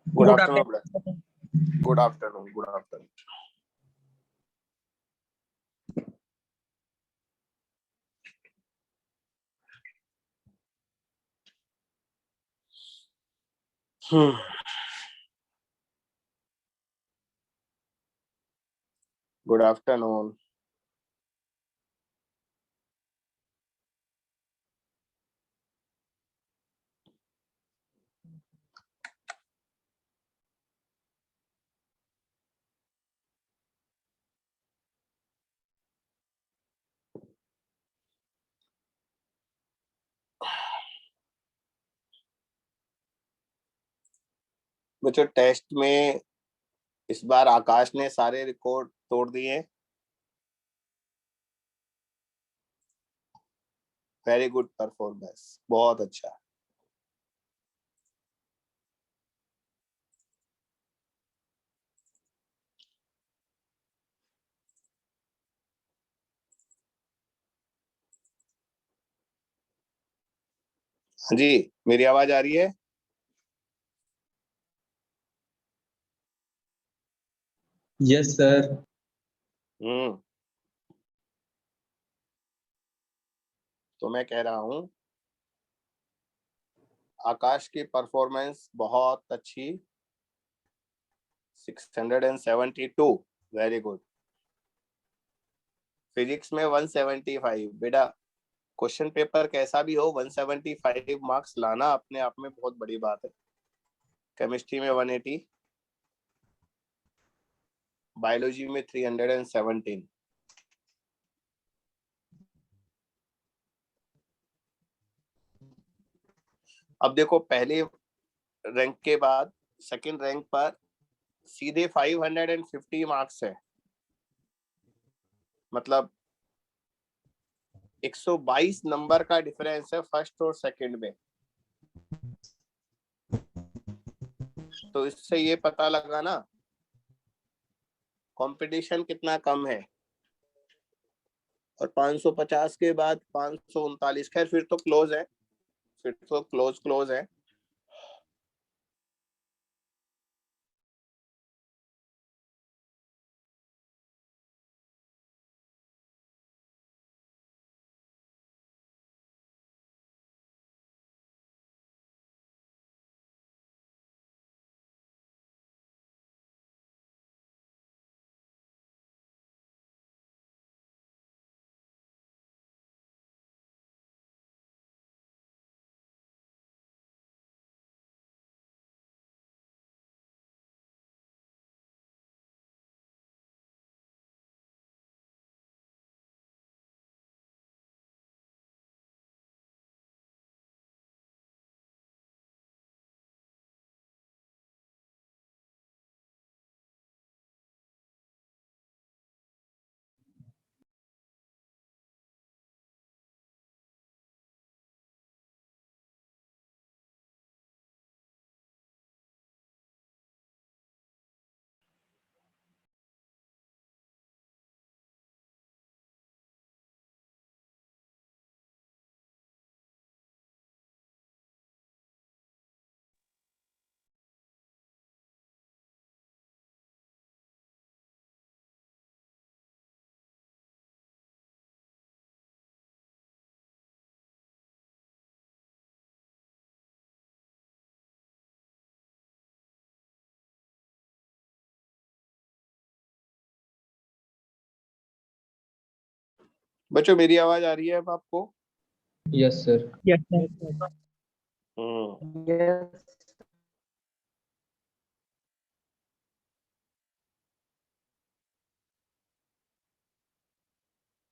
Good afternoon. Good afternoon. Good afternoon. Good afternoon. बच्चों, test में इस बार आकाश ने सारे रिकॉर्ड तोड़ दिए। वेरी गुड परफॉर्मेंस, बहुत अच्छा। हाँ जी, मेरी आवाज आ रही है? Yes sir. तो मैं कह रहा हूं, आकाश की परफॉर्मेंस बहुत अच्छी। 672, वेरी गुड। फिजिक्स में 175। बेटा, क्वेश्चन पेपर कैसा भी हो, 175 मार्क्स लाना अपने आप में बहुत बड़ी बात है। केमिस्ट्री में 180, बायोलॉजी में 317। अब देखो, पहले रैंक के बाद सेकंड रैंक पर सीधे 550 मार्क्स है। मतलब 122 नंबर का डिफरेंस है फर्स्ट और सेकंड में। तो इससे ये पता लगा ना कंपटीशन कितना कम है। और 550 के बाद 539, खैर फिर तो क्लोज है, फिर तो क्लोज है। बच्चों, मेरी आवाज आ रही है अब आपको? Yes, sir. Yes, sir. हम्म Yes.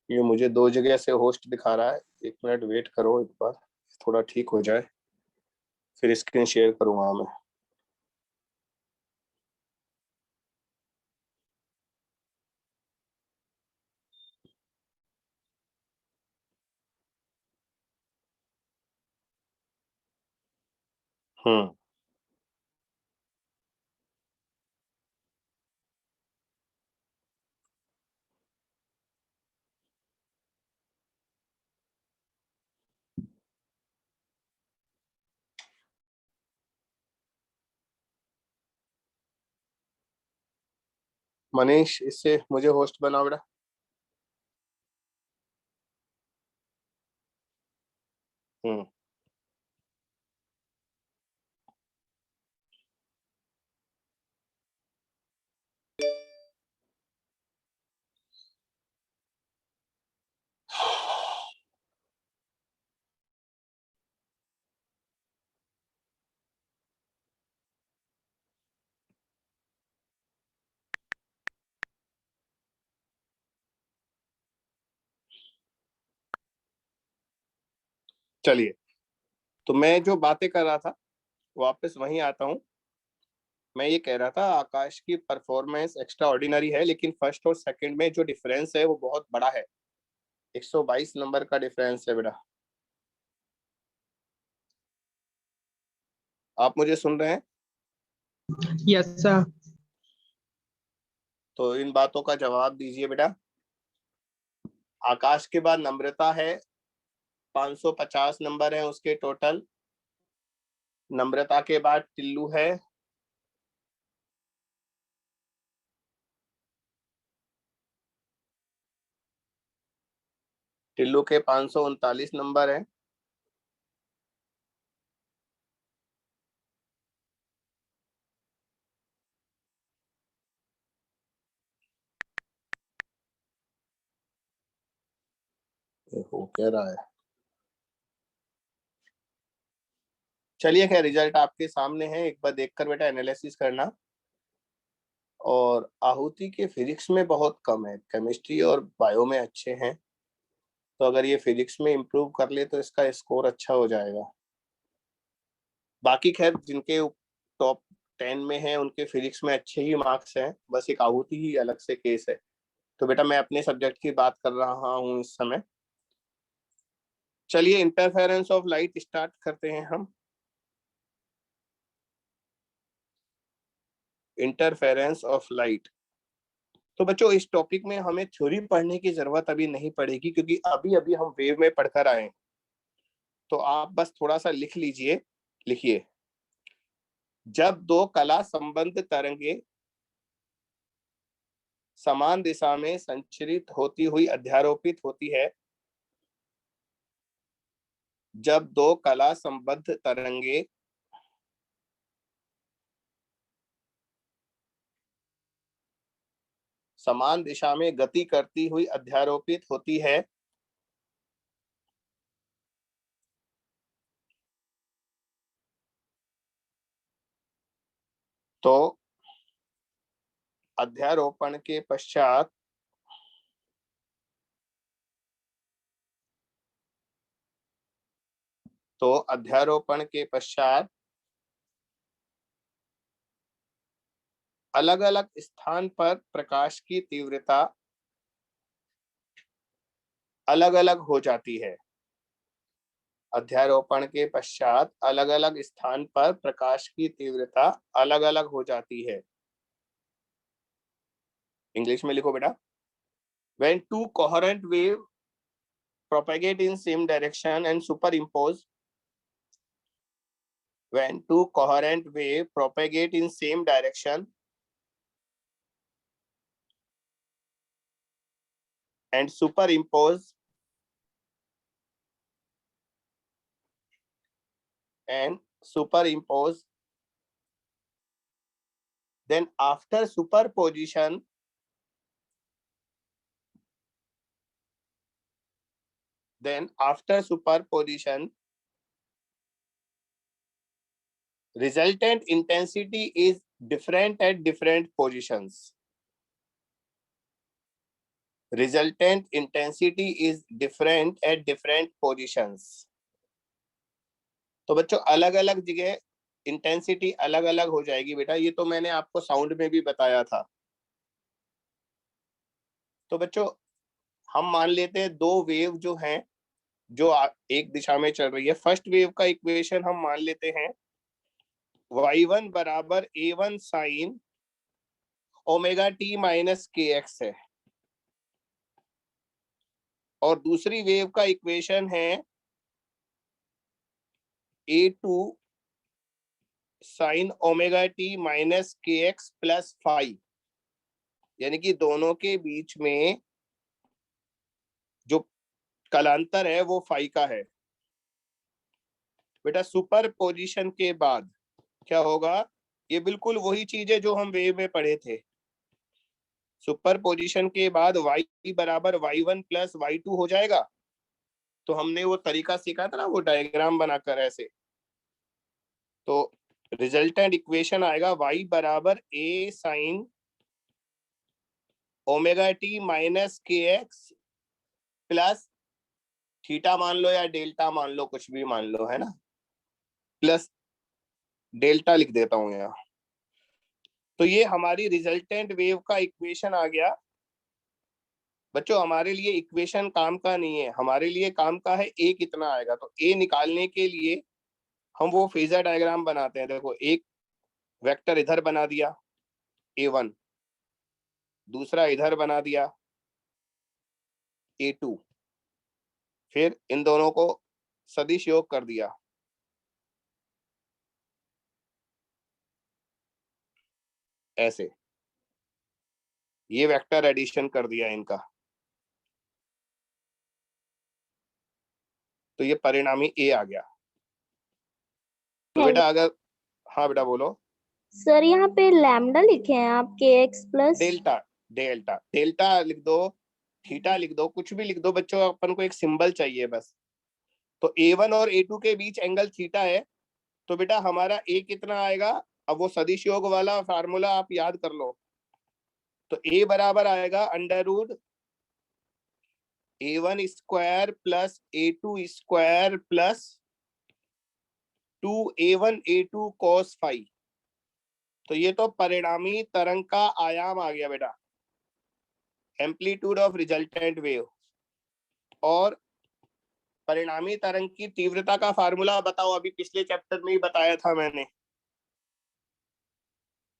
ये मुझे दो जगह से होस्ट दिखा रहा है, 1 मिनट वेट करो, एक बार थोड़ा ठीक हो जाए फिर स्क्रीन शेयर करूंगा मैं। हम्म मनीष, इससे मुझे होस्ट बनाओ बेटा। हम्म चलिए, तो मैं जो बातें कर रहा था वापस वहीं आता हूँ। मैं ये कह रहा था आकाश की परफॉर्मेंस एक्स्ट्रा ऑर्डिनरी है, लेकिन फर्स्ट और सेकंड में जो डिफरेंस है वो बहुत बड़ा है। 122 नंबर का डिफरेंस है बेटा। आप मुझे सुन रहे हैं? Yes, sir. तो इन बातों का जवाब दीजिए बेटा। आकाश के बाद नम्रता है, 550 नंबर है उसके टोटल। नम्रता के बाद टिल्लू है, टिल्लू के 539 नंबर है। ये हो क्या रहा है? चलिए खैर, रिजल्ट आपके सामने है, एक बार देखकर बेटा एनालिसिस करना। और आहुति के फिजिक्स में बहुत कम है, केमिस्ट्री और बायो में अच्छे हैं। तो अगर ये फिजिक्स में इम्प्रूव कर ले तो इसका स्कोर अच्छा हो जाएगा। बाकी खैर जिनके टॉप 10 में है उनके फिजिक्स में अच्छे ही मार्क्स हैं, बस एक आहुति ही अलग से केस है। तो बेटा मैं अपने सब्जेक्ट की बात कर रहा हूँ इस समय। चलिए इंटरफेरेंस ऑफ लाइट स्टार्ट करते हैं हम। Interference of light. तो बच्चों इस टॉपिक में हमें थ्योरी पढ़ने की जरूरत अभी नहीं पड़ेगी, क्योंकि अभी अभी हम वेव में पढ़कर आए। तो आप बस थोड़ा सा लिख लीजिए, लिखिए। जब दो कला संबंध तरंगे समान दिशा में संचरित होती हुई अध्यारोपित होती है, जब दो कला संबद्ध तरंगे समान दिशा में गति करती हुई अध्यारोपित होती है, तो अध्यारोपण के पश्चात अध्यारोपण के पश्चात अलग अलग स्थान पर प्रकाश की तीव्रता अलग अलग हो जाती है। अध्यारोपण के पश्चात अलग अलग स्थान पर प्रकाश की तीव्रता अलग अलग हो जाती है। इंग्लिश में लिखो बेटा। When two coherent wave propagate in same direction and superimpose, when two coherent wave propagate in same direction and superimpose then after superposition, then after superposition, resultant intensity is different at different positions. Resultant intensity is different at different positions. तो बच्चों अलग अलग जगह intensity अलग अलग हो जाएगी बेटा, ये तो मैंने आपको साउंड में भी बताया था। तो बच्चों हम मान लेते हैं दो वेव जो हैं जो एक दिशा में चल रही है। फर्स्ट वेव का इक्वेशन हम मान लेते हैं y1 बराबर a1 sine omega T minus के एक्स है, और दूसरी वेव का इक्वेशन है a2 sine omega T minus के एक्स प्लस फाइव, यानी कि दोनों के बीच में जो कालांतर है वो फाइव का है। बेटा सुपर पोजिशन के बाद क्या होगा, ये बिल्कुल वही चीज है जो हम वेव में पढ़े थे। सुपर पोजिशन के बाद y बराबर y1 प्लस y2 हो जाएगा। तो हमने वो तरीका सीखा था ना, वो डायग्राम बनाकर ऐसे। तो रिजल्टेंट इक्वेशन आएगा y बराबर a sine omega T minus के एक्स प्लस थीटा मान लो या डेल्टा मान लो, कुछ भी मान लो, है ना, प्लस डेल्टा लिख देता हूं यहाँ। तो ये हमारी रिजल्टेंट वेव का इक्वेशन आ गया। बच्चों हमारे लिए इक्वेशन काम का नहीं है, हमारे लिए काम का है ए कितना आएगा। तो ए निकालने के लिए हम वो फेजर डायग्राम बनाते हैं। देखो एक वेक्टर इधर बना दिया a1, दूसरा इधर बना दिया a2, फिर इन दोनों को सदिश योग कर दिया ऐसे, ये वेक्टर एडिशन कर दिया इनका, तो ये परिणामी ए आ गया। तो बेटा अगर, हाँ बेटा बोलो। सर यहाँ पे लैम्डा लिखे हैं आप, के x plus delta, delta delta लिख दो, थीटा लिख दो, कुछ भी लिख दो बच्चों, अपन को एक सिंबल चाहिए बस। तो a1 और a2 के बीच एंगल थीटा है, तो बेटा हमारा a कितना आएगा, अब वो सदिश योग वाला फार्मूला आप याद कर लो। तो a बराबर आएगा under root a1 square plus a2 square plus 2a1 a2 cos five. तो ये तो परिणामी तरंग का आयाम आ गया बेटा, एम्पलीट्यूड ऑफ रिजल्टेंट वेव। और परिणामी तरंग की तीव्रता का फार्मूला बताओ, अभी पिछले चैप्टर में ही बताया था मैंने,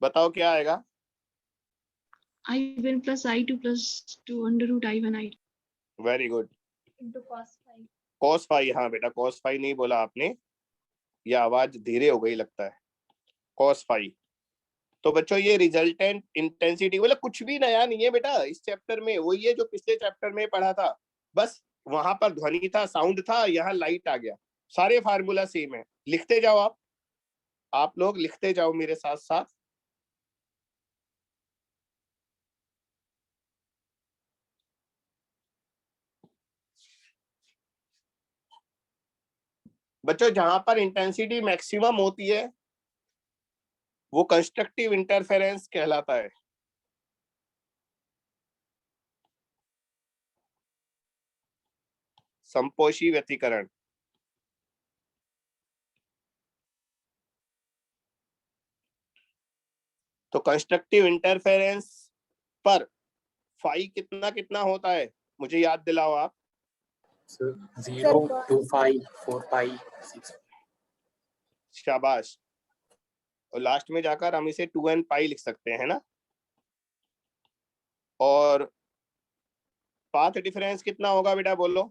बताओ क्या आएगा। I1 plus I2 plus 2 under root I1 I2. Very good, into cos five. cos five. हाँ बेटा cos फाइव नहीं बोला आपने, ये आवाज धीरे हो गई लगता है, cos फाइव। तो बच्चों ये रिजल्टेंट इंटेंसिटी मतलब कुछ भी नया नहीं है बेटा इस चैप्टर में, वही है जो पिछले चैप्टर में पढ़ा था, बस वहां पर ध्वनि था, साउंड था, यहाँ लाइट आ गया। सारे फार्मूला सेम है, लिखते जाओ आप लोग लिखते जाओ मेरे साथ साथ। बच्चों जहां पर इंटेंसिटी मैक्सिमम होती है वो कंस्ट्रक्टिव इंटरफेरेंस कहलाता है। संपोषी व्यतिकरण। तो कंस्ट्रक्टिव इंटरफेरेंस पर फाई कितना कितना होता है, मुझे याद दिलाओ आप। 0, 2 पाई, 4 पाई, 6। शाबाश। और लास्ट में जाकर हम इसे 2n पाई लिख सकते हैं ना। और पाथ डिफरेंस कितना होगा बेटा बोलो।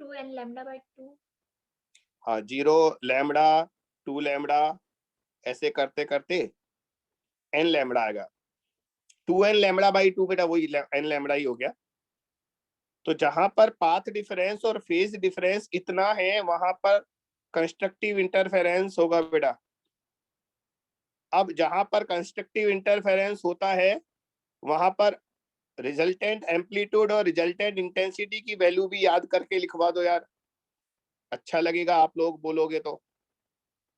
2n lambda by 2। हाँ 0 लैम्बडा 2 लैम्बडा ऐसे करते करते n लैम्बडा आएगा। 2n लैम्बडा बाई 2 बेटा वही n लैम्बडा ही हो गया। तो जहां पर पाथ डिफरेंस और फेज डिफरेंस इतना है वहां पर कंस्ट्रक्टिव इंटरफेरेंस होगा बेटा। अब जहां पर कंस्ट्रक्टिव इंटरफेरेंस होता है वहां पर रिजल्टेंट एम्पलीट्यूड और रिजल्टेंट इंटेंसिटी की वैल्यू भी याद करके लिखवा दो यार, अच्छा लगेगा आप लोग बोलोगे तो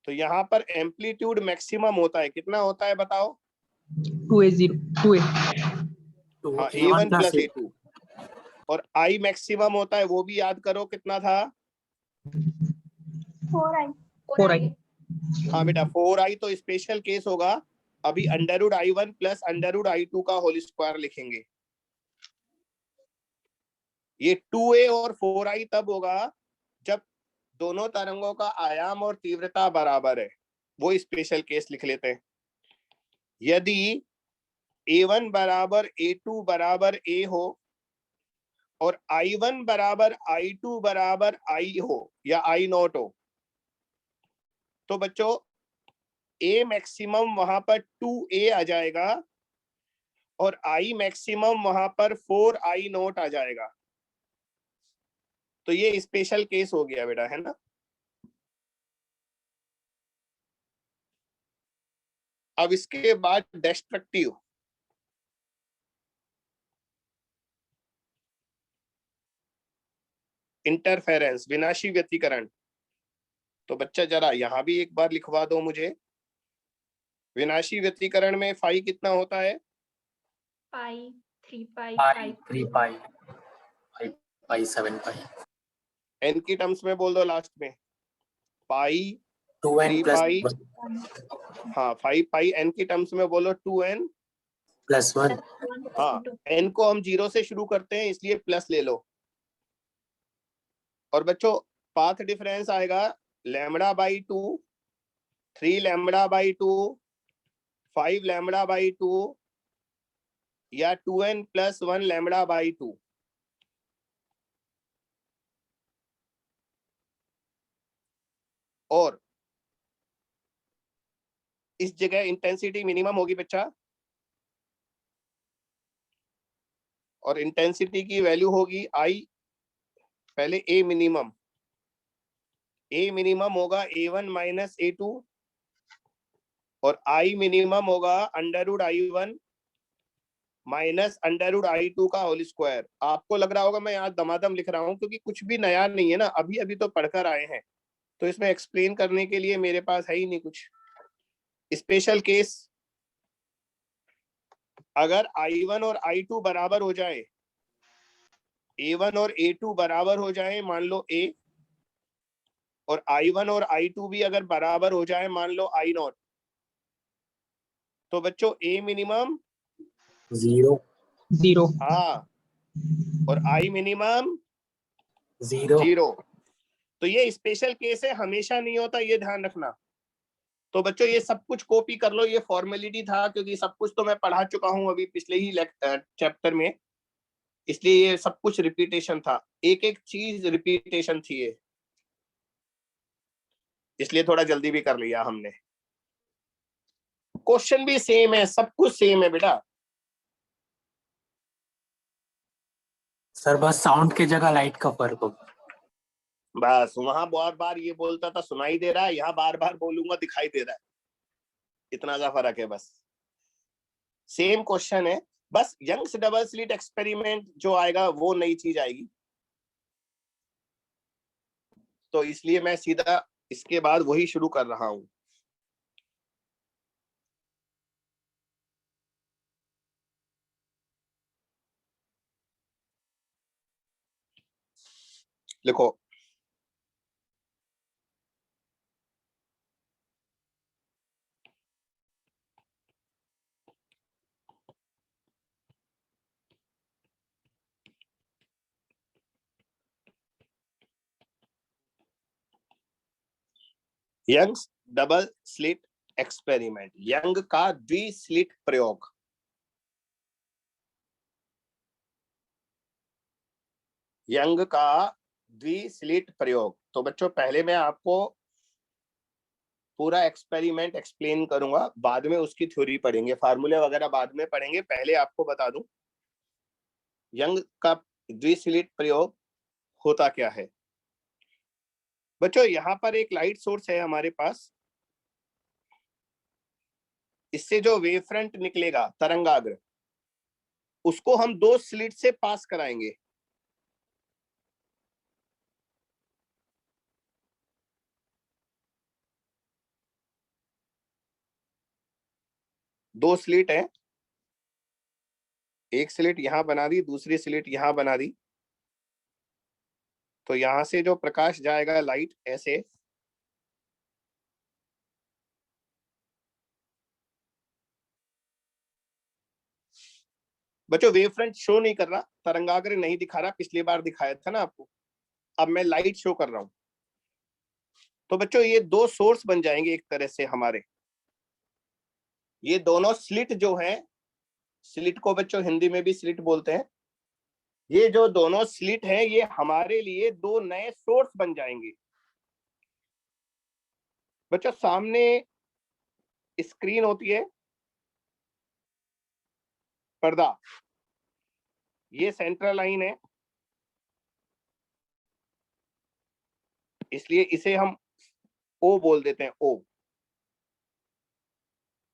यहाँ पर एम्पलीट्यूड मैक्सिमम होता है, कितना होता है बताओ? 2A0 2A हाँ, A1 A1 plus plus A2। और आई मैक्सिमम होता है, वो भी याद करो कितना था? 4I हाँ बेटा 4i, तो स्पेशल केस होगा। अभी √I1 प्लस √I2 का होल स्क्वायर लिखेंगे। ये 2a और 4i तब होगा जब दोनों तरंगों का आयाम और तीव्रता बराबर है, वो स्पेशल केस लिख लेते हैं। यदि A1 बराबर A2 बराबर A हो और I1 बराबर I2 बराबर I हो या I नॉट हो, तो बच्चों A मैक्सिमम वहां पर 2a आ जाएगा और I मैक्सिमम वहां पर 4I नॉट आ जाएगा। तो ये स्पेशल केस हो गया बेटा, है ना। अब इसके बाद डिस्ट्रक्टिव, इंटरफेरेंस, विनाशी व्यतिकरण। तो बच्चा जरा यहां भी एक बार लिखवा दो मुझे, विनाशी व्यतिकरण में फाई कितना होता है? पाई 3 पाई पाई 3 पाई 5 पाई 7 पाई। एन की टर्म्स में बोल दो लास्ट में, पाई 2n 3 plus पाई, हाँ 5 पाई। एन की टर्म्स में बोलो 2n plus 1 हाँ, एन को हम 0 से शुरू करते हैं इसलिए प्लस ले लो। और बच्चों पाथ डिफरेंस आएगा λ/2, 3 λ/2, 5 λ/2 या 2n + 1 λ/2। और इस जगह इंटेंसिटी मिनिमम होगी बच्चा, और इंटेंसिटी की वैल्यू होगी आई, पहले ए मिनिमम होगा A1 माइनस A2 और आई मिनिमम होगा √I1 माइनस √I2 का होल स्क्वायर। आपको लग रहा होगा मैं यहाँ दमादम लिख रहा हूँ, क्योंकि कुछ भी नया नहीं है ना, अभी अभी तो पढ़कर आए हैं, तो इसमें एक्सप्लेन करने के लिए मेरे पास है ही नहीं कुछ। स्पेशल केस, अगर I1 और I2 बराबर हो जाए, A1 और A2 बराबर हो जाए, मान लो A, और I1 और I2 भी अगर बराबर हो जाए, मान लो I नॉट, तो बच्चों A मिनिमम 0 हाँ और I मिनिमम 0 0। तो ये स्पेशल केस है, हमेशा नहीं होता, ये ध्यान रखना। तो बच्चों ये सब कुछ कॉपी कर लो, ये फॉर्मेलिटी था, क्योंकि सब कुछ तो मैं पढ़ा चुका हूं अभी पिछले ही चैप्टर में, इसलिए ये सब कुछ रिपीटेशन था, एक एक चीज रिपीटेशन थी ये, इसलिए थोड़ा जल्दी भी कर लिया हमने। क्वेश्चन भी सेम है, सब कुछ सेम है बेटा। सर बस साउंड की जगह लाइट का फर्क होगा। बस वहां बार बार ये बोलता था सुनाई दे रहा है, यहाँ बार बार बोलूंगा दिखाई दे रहा है, इतना सा फर्क है बस। सेम क्वेश्चन है, बस यंग्स डबल स्लिट एक्सपेरिमेंट जो आएगा वो नई चीज आएगी, तो इसलिए मैं सीधा इसके बाद वही शुरू कर रहा हूं। लिखो, Young's double slit experiment, Young का द्विस्लिट प्रयोग। यंग का द्विस्लिट प्रयोग। तो बच्चों पहले मैं आपको पूरा एक्सपेरिमेंट एक्सप्लेन करूंगा, बाद में उसकी थ्योरी पढ़ेंगे, फार्मूले वगैरह बाद में पढ़ेंगे, पहले आपको बता दूं यंग का द्विस्लिट प्रयोग होता क्या है। बच्चों यहाँ पर एक लाइट सोर्स है हमारे पास, इससे जो वेव फ्रंट निकलेगा तरंगाग्र, उसको हम 2 स्लिट से पास कराएंगे। दो स्लिट है, एक स्लिट यहां बना दी, दूसरी स्लिट यहां बना दी। तो यहां से जो प्रकाश जाएगा, लाइट ऐसे बच्चों वेव फ्रंट शो नहीं कर रहा, तरंगाग्र नहीं दिखा रहा, पिछली बार दिखाया था ना आपको। अब मैं लाइट शो कर रहा हूं। तो बच्चों ये 2 सोर्स बन जाएंगे एक तरह से हमारे। ये दोनों स्लिट जो है, स्लिट को बच्चों हिंदी में भी स्लिट बोलते हैं। ये जो दोनों स्लिट हैं, ये हमारे लिए 2 नए सोर्स बन जाएंगे। बच्चों सामने स्क्रीन होती है, पर्दा, ये सेंट्रल लाइन है, इसलिए इसे हम ओ बोल देते हैं, ओ।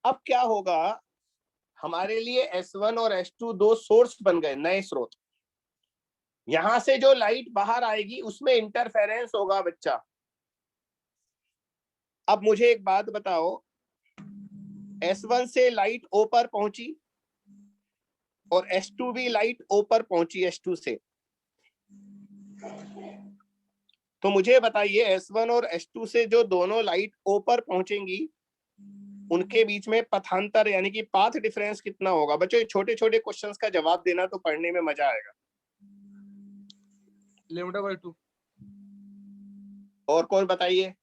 अब क्या होगा, हमारे लिए S1 और S2 2 सोर्स बन गए, नए स्रोत। यहां से जो लाइट बाहर आएगी उसमें इंटरफेरेंस होगा बच्चा। अब मुझे एक बात बताओ, S1 से लाइट O पर पहुंची और S2 भी लाइट O पर पहुंची S2 से। तो मुझे बताइए S1 और S2 से जो दोनों लाइट O पर पहुंचेंगी, उनके बीच में पथांतर यानी कि पाथ डिफरेंस कितना होगा? बच्चों छोटे छोटे क्वेश्चंस का जवाब देना तो पढ़ने में मजा आएगा। λ/2। और कौन बताइए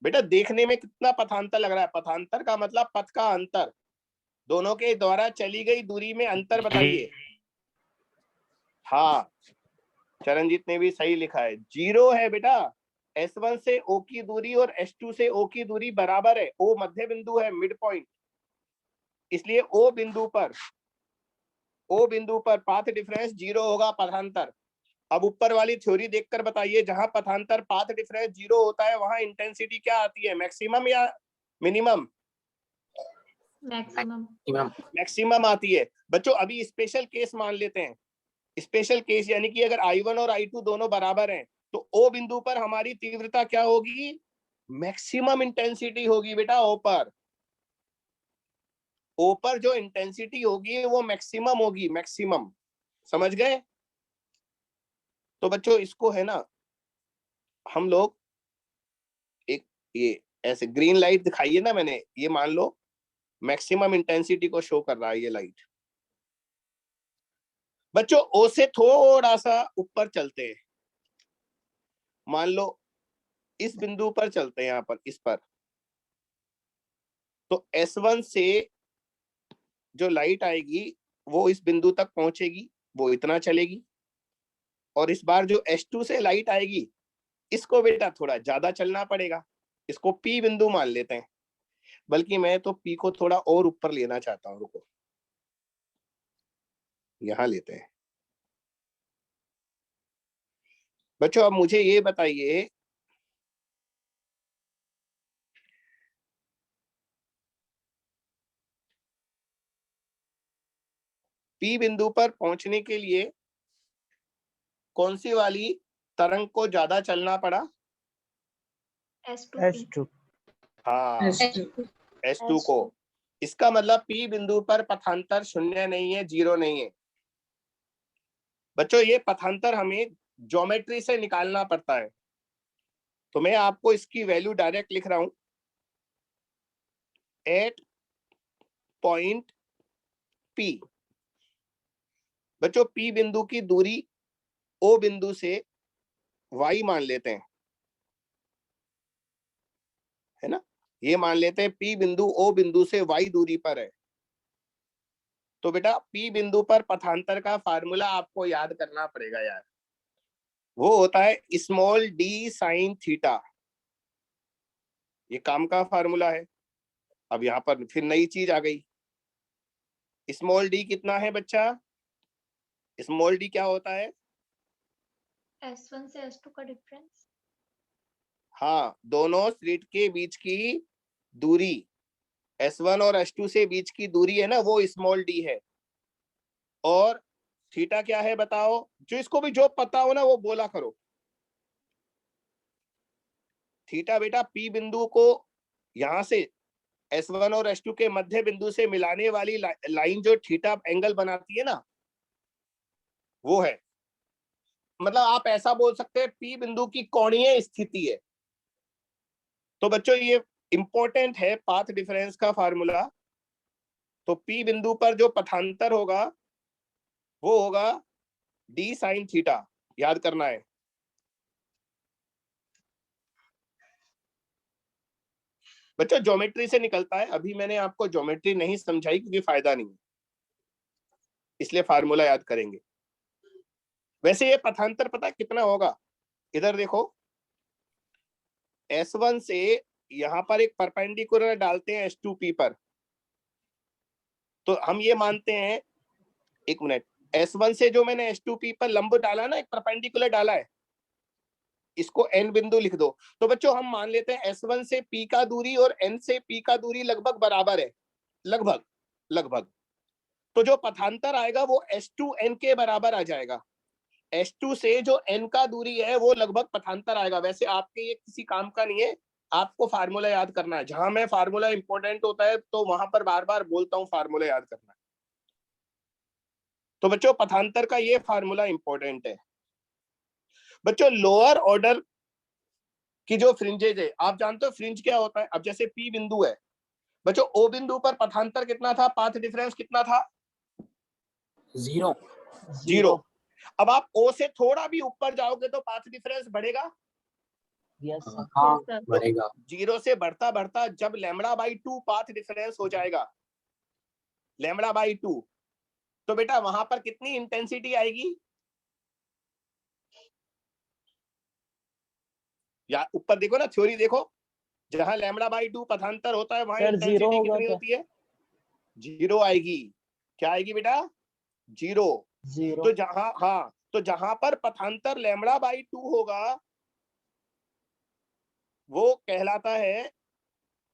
बेटा, देखने में कितना पथांतर लग रहा है? पथांतर का मतलब पथ का अंतर, दोनों के द्वारा चली गई दूरी में अंतर बताइए। हाँ, चरणजीत ने भी सही लिखा है, 0 है बेटा। S1 से O की दूरी और S2 से O की दूरी बराबर है। O मध्य बिंदु है, मिड पॉइंट, इसलिए O बिंदु पर पाथ डिफरेंस 0 होगा, पथांतर। अब ऊपर वाली थ्योरी देखकर बताइए, जहां पथांतर पाथ डिफरेंस 0 होता है वहां इंटेंसिटी क्या आती है, मैक्सिमम या मिनिमम? मैक्सिमम। मैक्सिमम आती है। बच्चों अभी स्पेशल केस मान लेते हैं, स्पेशल केस यानी कि अगर I1 और I2 दोनों बराबर हैं, तो O बिंदु पर हमारी तीव्रता क्या होगी? मैक्सिमम इंटेंसिटी होगी बेटा। O पर जो इंटेंसिटी होगी वो मैक्सिमम होगी, मैक्सिमम। समझ गए? तो बच्चों इसको है ना, हम लोग एक ये ऐसे ग्रीन लाइट दिखाई है ना मैंने, ये मान लो मैक्सिमम इंटेंसिटी को शो कर रहा है ये लाइट। बच्चों O से थोड़ा सा ऊपर चलते हैं, मान लो इस बिंदु पर चलते हैं, यहां पर, इस पर। तो S1 से जो लाइट आएगी वो इस बिंदु तक पहुंचेगी, वो इतना चलेगी। और इस बार जो S2 से लाइट आएगी, इसको बेटा थोड़ा ज्यादा चलना पड़ेगा, इसको P बिंदु मान लेते हैं। बल्कि मैं तो P को थोड़ा और ऊपर लेना चाहता हूं, रुको, यहां लेते हैं। बच्चों अब मुझे ये बताइए, P बिंदु पर पहुंचने के लिए कौन सी वाली तरंग को ज्यादा चलना पड़ा? S2। हाँ, S2 को। इसका मतलब P बिंदु पर पथांतर 0 नहीं है, 0 नहीं है। बच्चों ये पथांतर हमें ज्योमेट्री से निकालना पड़ता है, तो मैं आपको इसकी वैल्यू डायरेक्ट लिख रहा हूं। एट पॉइंट P, बच्चों P बिंदु की दूरी O बिंदु से Y मान लेते हैं, है ना? ये मान लेते हैं P बिंदु O बिंदु से Y दूरी पर है। तो बेटा P बिंदु पर पथांतर का फार्मूला आपको याद करना पड़ेगा यार, वो होता है स्मॉल d साइन थीटा। ये काम का फार्मूला है। अब यहाँ पर फिर नई चीज आ गई, स्मॉल d कितना है बच्चा? स्मॉल d क्या होता है? S1 से S2 का डिफरेंस। हाँ, दोनों स्लिट के बीच की दूरी। S1 और S2 से बीच की दूरी है ना, वो स्मॉल d है। और थीटा क्या है बताओ? जो इसको भी जो पता हो ना वो बोला करो। थीटा बेटा P बिंदु को यहां से S1 और S2 के मध्य बिंदु से मिलाने वाली लाइन जो थीटा एंगल बनाती है ना, वो है। मतलब आप ऐसा बोल सकते हैं P बिंदु की कोणीय स्थिति है। तो बच्चों ये इंपॉर्टेंट है पाथ डिफरेंस का फार्मूला। तो P बिंदु पर जो पथांतर होगा वो होगा d साइन थीटा, याद करना है। बच्चों ज्योमेट्री से निकलता है, अभी मैंने आपको ज्योमेट्री नहीं समझाई क्योंकि फायदा नहीं है, इसलिए फार्मूला याद करेंगे। वैसे ये पथांतर पता कितना होगा? इधर देखो, S1 से यहां पर एक परपेंडिकुलर डालते हैं S2P पर, तो हम ये मानते हैं, एक मिनट, S1 से जो मैंने S2P पर लंब डाला ना, एक परपेंडिकुलर डाला है, इसको N बिंदु लिख दो। तो बच्चों हम मान लेते हैं S1 से P का दूरी और N से P का दूरी लगभग बराबर है, लगभग लगभग। तो जो पथांतर आएगा वो S2N के बराबर आ जाएगा। S2 से जो N का दूरी है वो लगभग पथांतर आएगा। वैसे आपके ये किसी काम का नहीं है, आपको फार्मूला याद करना है। जहां मैं फार्मूला इंपॉर्टेंट होता है तो वहां पर बार बार बोलता हूं फार्मूला याद करना है। तो बच्चों पथांतर का ये फार्मूला इंपॉर्टेंट है। बच्चों लोअर ऑर्डर की जो फ्रिंजेज है, आप जानते हो फ्रिंज क्या होता है? अब जैसे P बिंदु है बच्चों, O बिंदु पर पथांतर कितना था, पाथ डिफरेंस कितना था? 0। अब आप O से थोड़ा भी ऊपर जाओगे तो पाथ डिफरेंस बढ़ेगा? हाँ बढ़ेगा। 0 से बढ़ता बढ़ता जब λ/2 पाथ डिफरेंस हो जाएगा, λ/2, तो बेटा वहां पर कितनी इंटेंसिटी आएगी? या ऊपर देखो ना, थ्योरी देखो, जहां λ/2 पथांतर होता है वहां इंटेंसिटी कितनी होती है? 0 आएगी। क्या आएगी बेटा? 0। तो जहां, हाँ, तो जहां पर पथांतर λ/2 होगा वो कहलाता है,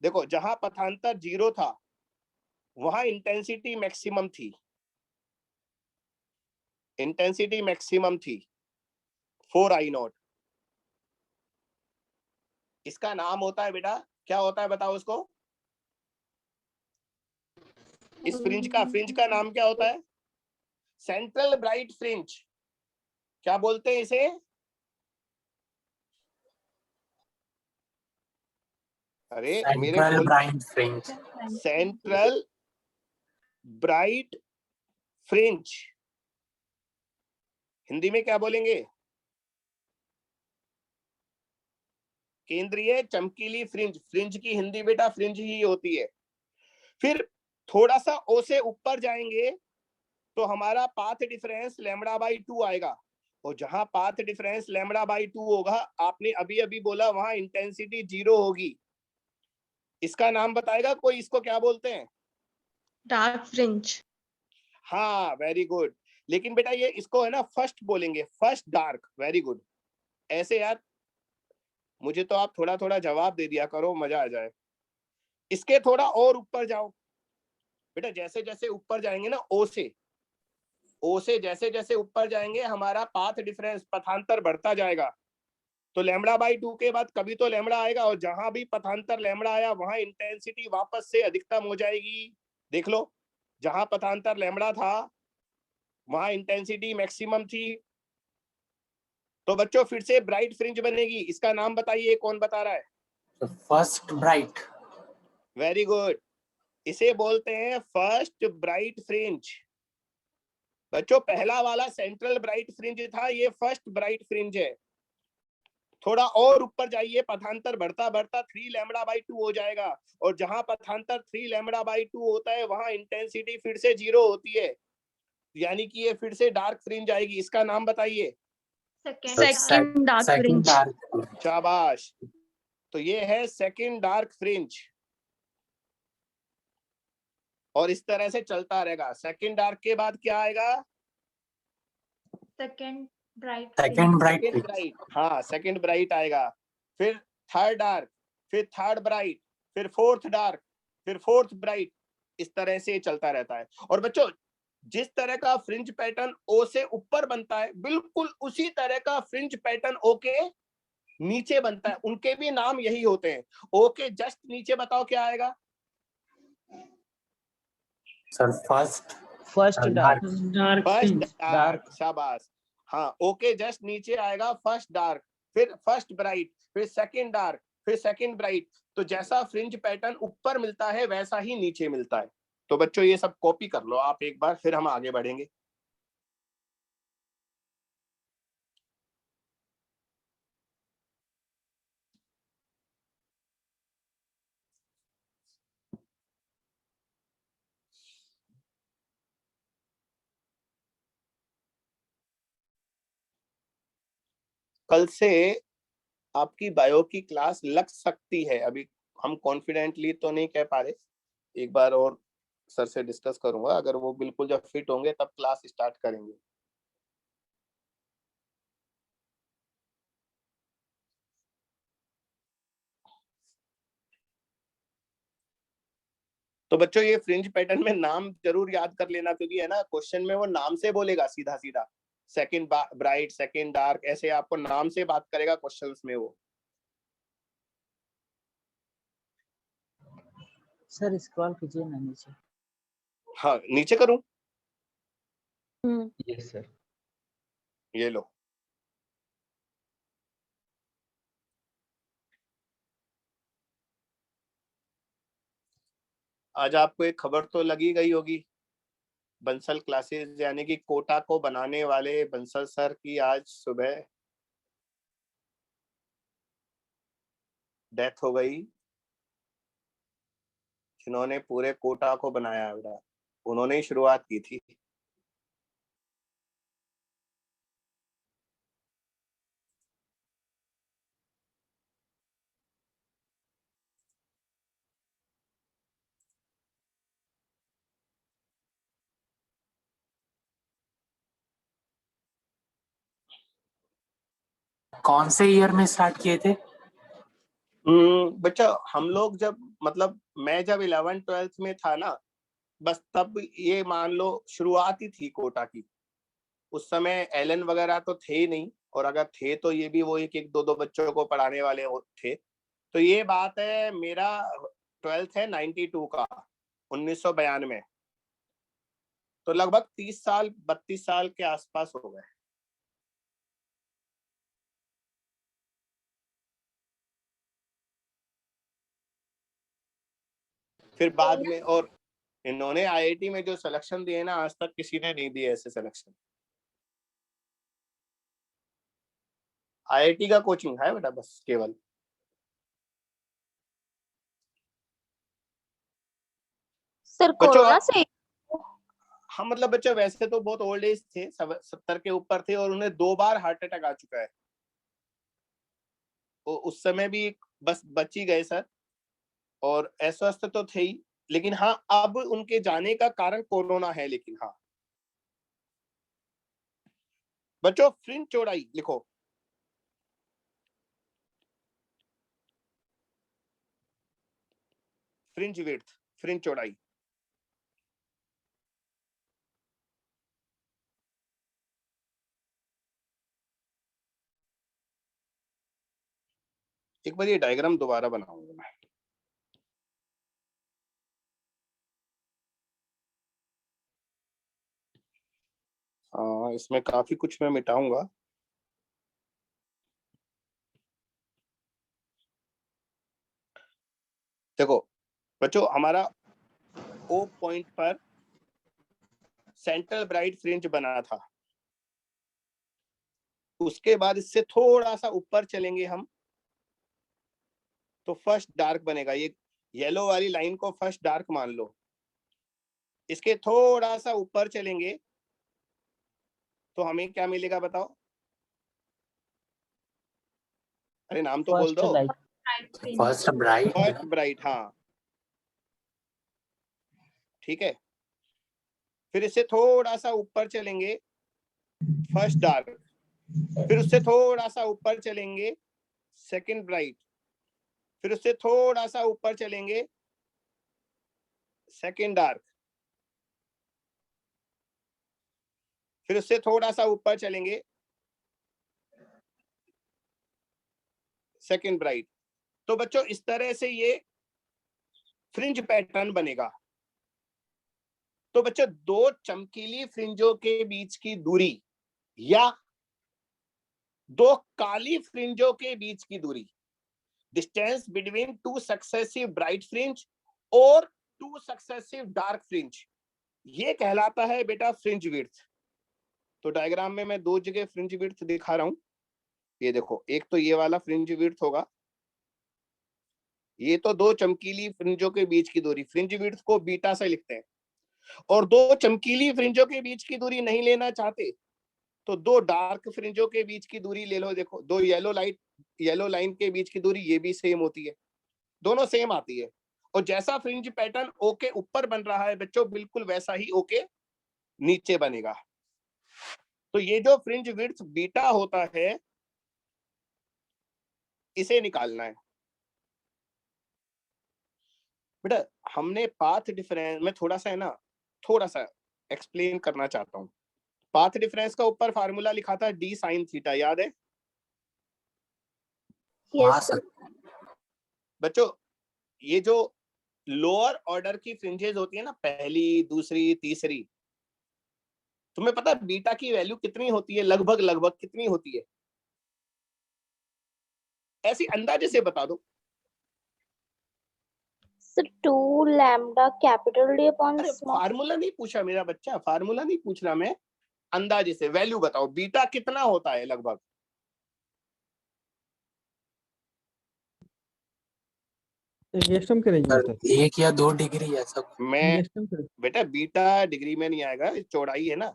देखो जहां पथांतर 0 था वहां इंटेंसिटी मैक्सिमम थी, इंटेंसिटी मैक्सिमम थी 4I0। इसका नाम होता है बेटा, क्या होता है बताओ उसको? इस फ्रिंज का नाम क्या होता है? Central bright fringe. क्या बोलते हैं इसे? अरे मेरे central bright fringe. Central bright fringe, Hindi में क्या बोलेंगे? केंद्रीय चमकीली फ्रिंज। फ्रिंज की हिंदी बेटा फ्रिंज ही होती है। फिर थोड़ा सा O से ऊपर जाएंगे तो हमारा पाथ डिफरेंस λ/2 आएगा, और जहां पाथ डिफरेंस λ/2 होगा, आपने अभी अभी बोला वहां इंटेंसिटी 0 होगी। इसका नाम बताएगा कोई? इसको क्या बोलते हैं? Dark fringe. हाँ वेरी गुड। लेकिन बेटा ये इसको है ना फर्स्ट बोलेंगे, फर्स्ट डार्क। Very good. ऐसे यार मुझे तो आप थोड़ा थोड़ा जवाब दे दिया करो, मजा आ जाए। इसके थोड़ा और ऊपर जाओ बेटा, जैसे जैसे ऊपर जाएंगे ना ओ से जैसे जैसे ऊपर जाएंगे हमारा पाथ डिफरेंस पथांतर बढ़ता जाएगा। तो λ/2 के बाद कभी तो λ आएगा, और जहां भी पथांतर λ आया वहां इंटेंसिटी वापस से अधिकतम हो जाएगी। देख लो, जहां पथांतर λ था वहां इंटेंसिटी मैक्सिमम थी। तो बच्चों फिर से ब्राइट फ्रिंज बनेगी। इसका नाम बताइए, कौन बता रहा है? First bright. वेरी गुड, इसे बोलते हैं फर्स्ट ब्राइट फ्रिंज। बच्चों पहला वाला सेंट्रल ब्राइट फ्रिंज था, ये फर्स्ट ब्राइट फ्रिंज है। थोड़ा और ऊपर जाइए, पथांतर बढ़ता बढ़ता 3λ/2 हो जाएगा, और जहां पथांतर 3λ/2 होता है वहां इंटेंसिटी फिर से 0 होती है, यानी कि ये फिर से डार्क फ्रिंज आएगी। इसका नाम बताइए। Second dark fringe. शाबाश। तो ये है सेकंड डार्क फ्रिंज, और इस तरह से चलता रहेगा। सेकंड डार्क के बाद क्या आएगा? Second bright. Second bright. हाँ सेकंड ब्राइट आएगा। फिर थर्ड डार्क, फिर थर्ड ब्राइट, फिर फोर्थ डार्क, फिर फोर्थ ब्राइट, इस तरह से चलता रहता है। और बच्चों जिस तरह का फ्रिंज पैटर्न ओ से ऊपर बनता है, बिल्कुल उसी तरह का फ्रिंज पैटर्न ओ के नीचे बनता है। उनके भी नाम यही होते हैं। ओ के जस्ट नीचे बताओ क्या आएगा? Sir first dark first dark, शाबाश। हाँ, ओके जस्ट नीचे आएगा फर्स्ट डार्क, फिर फर्स्ट ब्राइट, फिर सेकंड डार्क, फिर सेकंड ब्राइट। तो जैसा फ्रिंज पैटर्न ऊपर मिलता है वैसा ही नीचे मिलता है। तो बच्चों ये सब कॉपी कर लो आप एक बार, फिर हम आगे बढ़ेंगे। कल से आपकी बायो की क्लास लग सकती है, अभी हम कॉन्फिडेंटली तो नहीं कह पा रहे, एक बार और सर से डिस्कस करूंगा। अगर वो बिल्कुल जब फिट होंगे तब क्लास स्टार्ट करेंगे। तो बच्चों ये फ्रिंज पैटर्न में नाम जरूर याद कर लेना, क्योंकि है ना क्वेश्चन में वो नाम से बोलेगा सीधा सीधा, सेकंड ब्राइट, सेकंड डार्क, ऐसे आपको नाम से बात करेगा क्वेश्चंस में वो। सर स्क्रॉल कीजिए ना नीचे। हाँ नीचे करूं? Yes sir. ये लो, आज आपको एक खबर तो लगी गई होगी, बंसल क्लासेस यानी कि कोटा को बनाने वाले बंसल सर की आज सुबह डेथ हो गई। जिन्होंने पूरे कोटा को बनाया, उन्होंने ही शुरुआत की थी। कौन से ईयर में स्टार्ट किए थे? बच्चा हम लोग जब, मतलब मैं जब 11th-12th में था ना, बस तब ये मान लो शुरुआत ही थी कोटा की। उस समय एलन वगैरह तो थे ही नहीं, और अगर थे तो ये भी वो एक एक दो बच्चों को पढ़ाने वाले थे। तो ये बात है, मेरा 12th है 92 का, 1992। तो लगभग 30 साल 32 साल के आसपास हो गए। फिर बाद में, और इन्होंने आईआईटी में जो सिलेक्शन दिए ना, आज तक किसी ने नहीं दिए ऐसे सिलेक्शन। आईआईटी का कोचिंग है बेटा बस केवल। सर बच्चों कोरोना से हाँ, मतलब बच्चों वैसे तो बहुत ओल्ड एज थे, 70 के ऊपर थे, और उन्हें 2 बार हार्ट अटैक आ चुका है। तो उस समय भी बस बच ही गए सर, और अस्वस्थ तो थे ही। लेकिन हाँ, अब उनके जाने का कारण कोरोना है। लेकिन हाँ बच्चों, फ्रिंज चौड़ाई लिखो। फ्रिंज विड्थ, फ्रिंज चौड़ाई। एक बार ये डायग्राम दोबारा बनाऊंगा मैं। हाँ, इसमें काफी कुछ मैं मिटाऊंगा। देखो बच्चों, हमारा ओ पॉइंट पर सेंट्रल ब्राइट फ्रिंज बना था। उसके बाद इससे थोड़ा सा ऊपर चलेंगे हम, तो फर्स्ट डार्क बनेगा। ये येलो वाली लाइन को फर्स्ट डार्क मान लो। इसके थोड़ा सा ऊपर चलेंगे तो हमें क्या मिलेगा बताओ? अरे नाम तो बोल दो। First bright. फर्स्ट ब्राइट, हाँ ठीक है। फिर इससे थोड़ा सा ऊपर चलेंगे, फर्स्ट डार्क। फिर उससे थोड़ा सा ऊपर चलेंगे, सेकंड ब्राइट। फिर उससे थोड़ा सा ऊपर चलेंगे, सेकंड डार्क, फिर उससे थोड़ा सा ऊपर चलेंगे, सेकंड ब्राइट। तो बच्चों इस तरह से ये फ्रिंज पैटर्न बनेगा। तो बच्चों दो चमकीली फ्रिंजों के बीच की दूरी या दो काली फ्रिंजों के बीच की दूरी, distance between two successive bright fringe और टू सक्सेसिव डार्क फ्रिंज, ये कहलाता है बेटा फ्रिंज विड्थ। तो डायग्राम में मैं दो जगह फ्रिंज विड्थ दिखा रहा हूं। ये देखो, एक तो ये वाला फ्रिंज विड्थ होगा, ये तो दो चमकीली फ्रिंजों के बीच की दूरी, फ्रिंज विड्थ को बीटा से लिखते हैं। और दो चमकीली फ्रिंजों के बीच की दूरी नहीं लेना चाहते तो दो डार्क फ्रिंजों के बीच की दूरी ले लो। देखो, दो येलो लाइन के बीच की दूरी ये भी सेम होती है, दोनों सेम आती है। और जैसा फ्रिंज पैटर्न ओ के ऊपर बन रहा है बच्चों, बिल्कुल वैसा ही ओ के नीचे बनेगा। तो ये जो फ्रिंज विड्थ बीटा होता है, इसे निकालना है बेटा। हमने पाथ डिफरेंस में थोड़ा सा एक्सप्लेन करना चाहता हूं। पाथ डिफरेंस का ऊपर फार्मूला लिखा था डी साइन थीटा, याद है यस सर। बच्चों? ये जो लोअर ऑर्डर की फ्रिंजेस होती है ना, पहली, दूसरी, तीसरी, तुम्हें पता है बीटा की वैल्यू कितनी होती है? लगभग कितनी होती है? ऐसी अंदाजे से बता दो। Sir 2 lambda capital D upon अरे स्मॉल। फार्मूला नहीं पूछा मेरा बच्चा, फार्मूला नहीं पूछ रहा मैं, अंदाजे से वैल्यू बताओ, बीटा कितना होता है लगभग? एंगस्ट्रॉम के रेंज में सर 1 या 2 डिग्री ऐसा कुछ। मैं एंगस्ट्रॉम के बेटा बीटा डिग्री में नहीं आएगा, चौड़ाई है ना।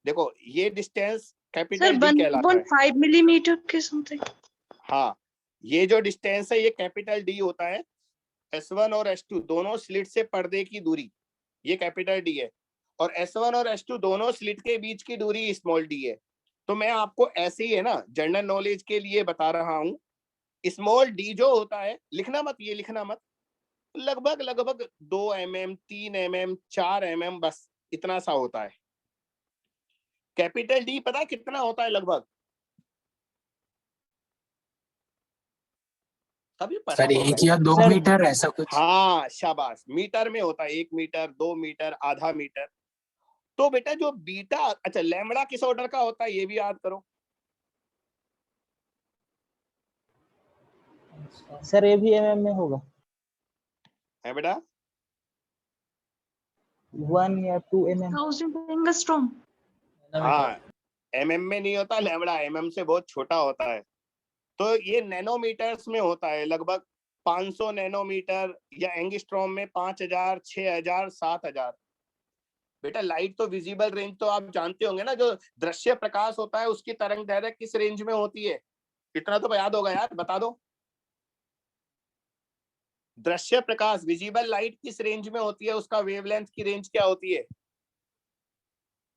देखो ये डिस्टेंस सर कैपिटल डी कहलाता है। 1.5 मिलीमीटर के समथिंग। हाँ, ये जो डिस्टेंस है ये कैपिटल डी होता है। S1 और S2 दोनों स्लिट से पर्दे की दूरी, ये कैपिटल डी है। और S1 और S2 दोनों स्लिट के बीच की दूरी स्मॉल डी है। तो मैं आपको ऐसे ही है ना, जनरल नॉलेज के लिए बता रहा हूं, स्मॉल डी जो होता है, लिखना मत, ये लिखना मत, लगभग 2 mm, 3 mm, 4 mm, बस इतना सा होता है। कैपिटल डी पता कितना होता है लगभग? कभी पढ़ा सर होगा 1 या 2 सर, मीटर ऐसा कुछ। हाँ शाबाश, मीटर में होता है, 1 मीटर, 2 मीटर, आधा मीटर। तो बेटा जो बीटा, अच्छा लैम्बडा किस ऑर्डर का होता है ये भी याद करो। सर ये भी mm में होगा, है बेटा? 1 या 2 mm। 1000 एंगस्ट्रॉम। हाँ, mm में नहीं होता लैम्बडा, mm से बहुत छोटा होता है। तो ये नैनोमीटर्स में होता है, लगभग 500 नैनोमीटर, या एंगस्ट्रॉम में 5000, 6000, 7000। बेटा लाइट तो विजिबल रेंज तो आप जानते होंगे ना, जो दृश्य प्रकाश होता है उसकी तरंग दैर्घ्य किस रेंज में होती है? इतना तो याद होगा यार, बता दो। दृश्य प्रकाश, विजिबल लाइट किस रेंज में होती है? उसका वेवलेंथ की रेंज क्या होती है?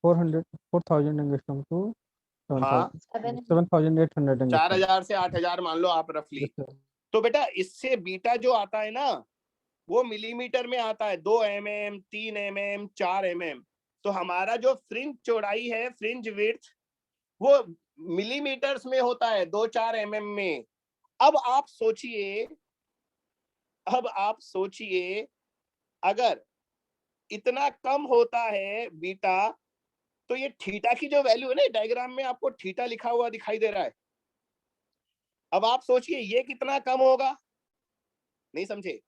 4000 एंगस्ट्रॉम टू हाँ 7800 एंगस्ट्रॉम। 4000 से 8000 मान लो आप रफली। तो बेटा इससे बीटा जो आता है ना, वो मिलीमीटर में आता है, 2 mm, 3 mm, 4 mm। तो हमारा जो फ्रिंज चौड़ाई है, फ्रिंज विड्थ, वो मिलीमीटर्स में होता है, 2-4 mm में। अब आप सोचिए अगर इतना कम होता है बीटा, तो ये थीटा की जो वैल्यू है ना, डायग्राम में आपको थीटा लिखा हुआ दिखाई दे रहा है। अब आप सोचिए ये कितना कम होगा? नहीं समझे?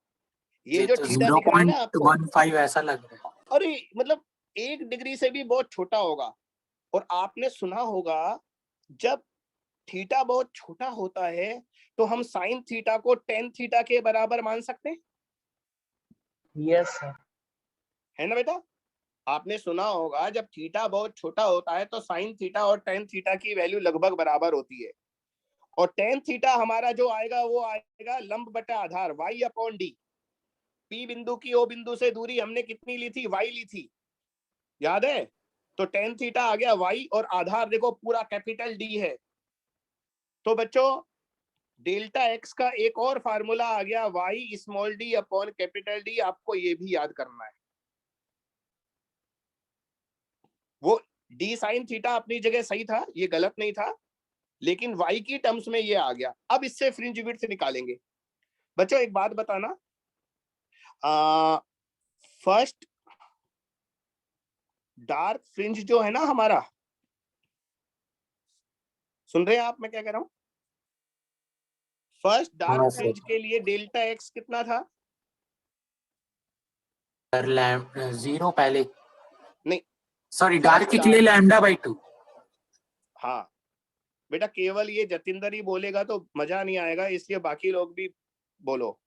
ये जो थीटा दिख रहा है ना आपको, 0.15 ऐसा लग रहा है। अरे मतलब 1 डिग्री से भी बहुत छोटा होगा। और आपने सुना होगा जब थीटा बहुत छोटा होता है तो हम साइन थीटा को टेन थीटा के बराबर मान सकते हैं, यस सर। है ना बेटा? आपने सुना होगा जब थीटा बहुत छोटा होता है तो साइन थीटा और टेन थीटा की वैल्यू लगभग बराबर होती है। और टेन थीटा हमारा जो आएगा वो आएगा लंब बटा आधार, y अपॉन डी। पी बिंदु की ओ बिंदु से दूरी हमने कितनी ली थी? y ली थी, याद है? तो टेन थीटा आ गया y, और आधार देखो पूरा कैपिटल डी है। तो बच्चों डेल्टा एक्स का एक और फार्मूला आ गया, y small D upon capital D. आपको ये भी याद करना है। वो डी साइन थीटा अपनी जगह सही था, ये गलत नहीं था, लेकिन y की टर्म्स में ये आ गया। अब इससे फ्रिंज विड्थ निकालेंगे। बच्चों एक बात बताना, फर्स्ट डार्क फ्रिंज जो है ना हमारा, सुन रहे हैं आप मैं क्या कह रहा हूं? फर्स्ट डार्क हाँ, फ्रिंज के लिए डेल्टा एक्स कितना था? सर 0 पहले, नहीं, सॉरी First डार्क के लिए λ/2। हाँ बेटा, केवल ये जतिंदर ही बोलेगा तो मजा नहीं आएगा, इसलिए बाकी लोग भी बोलो।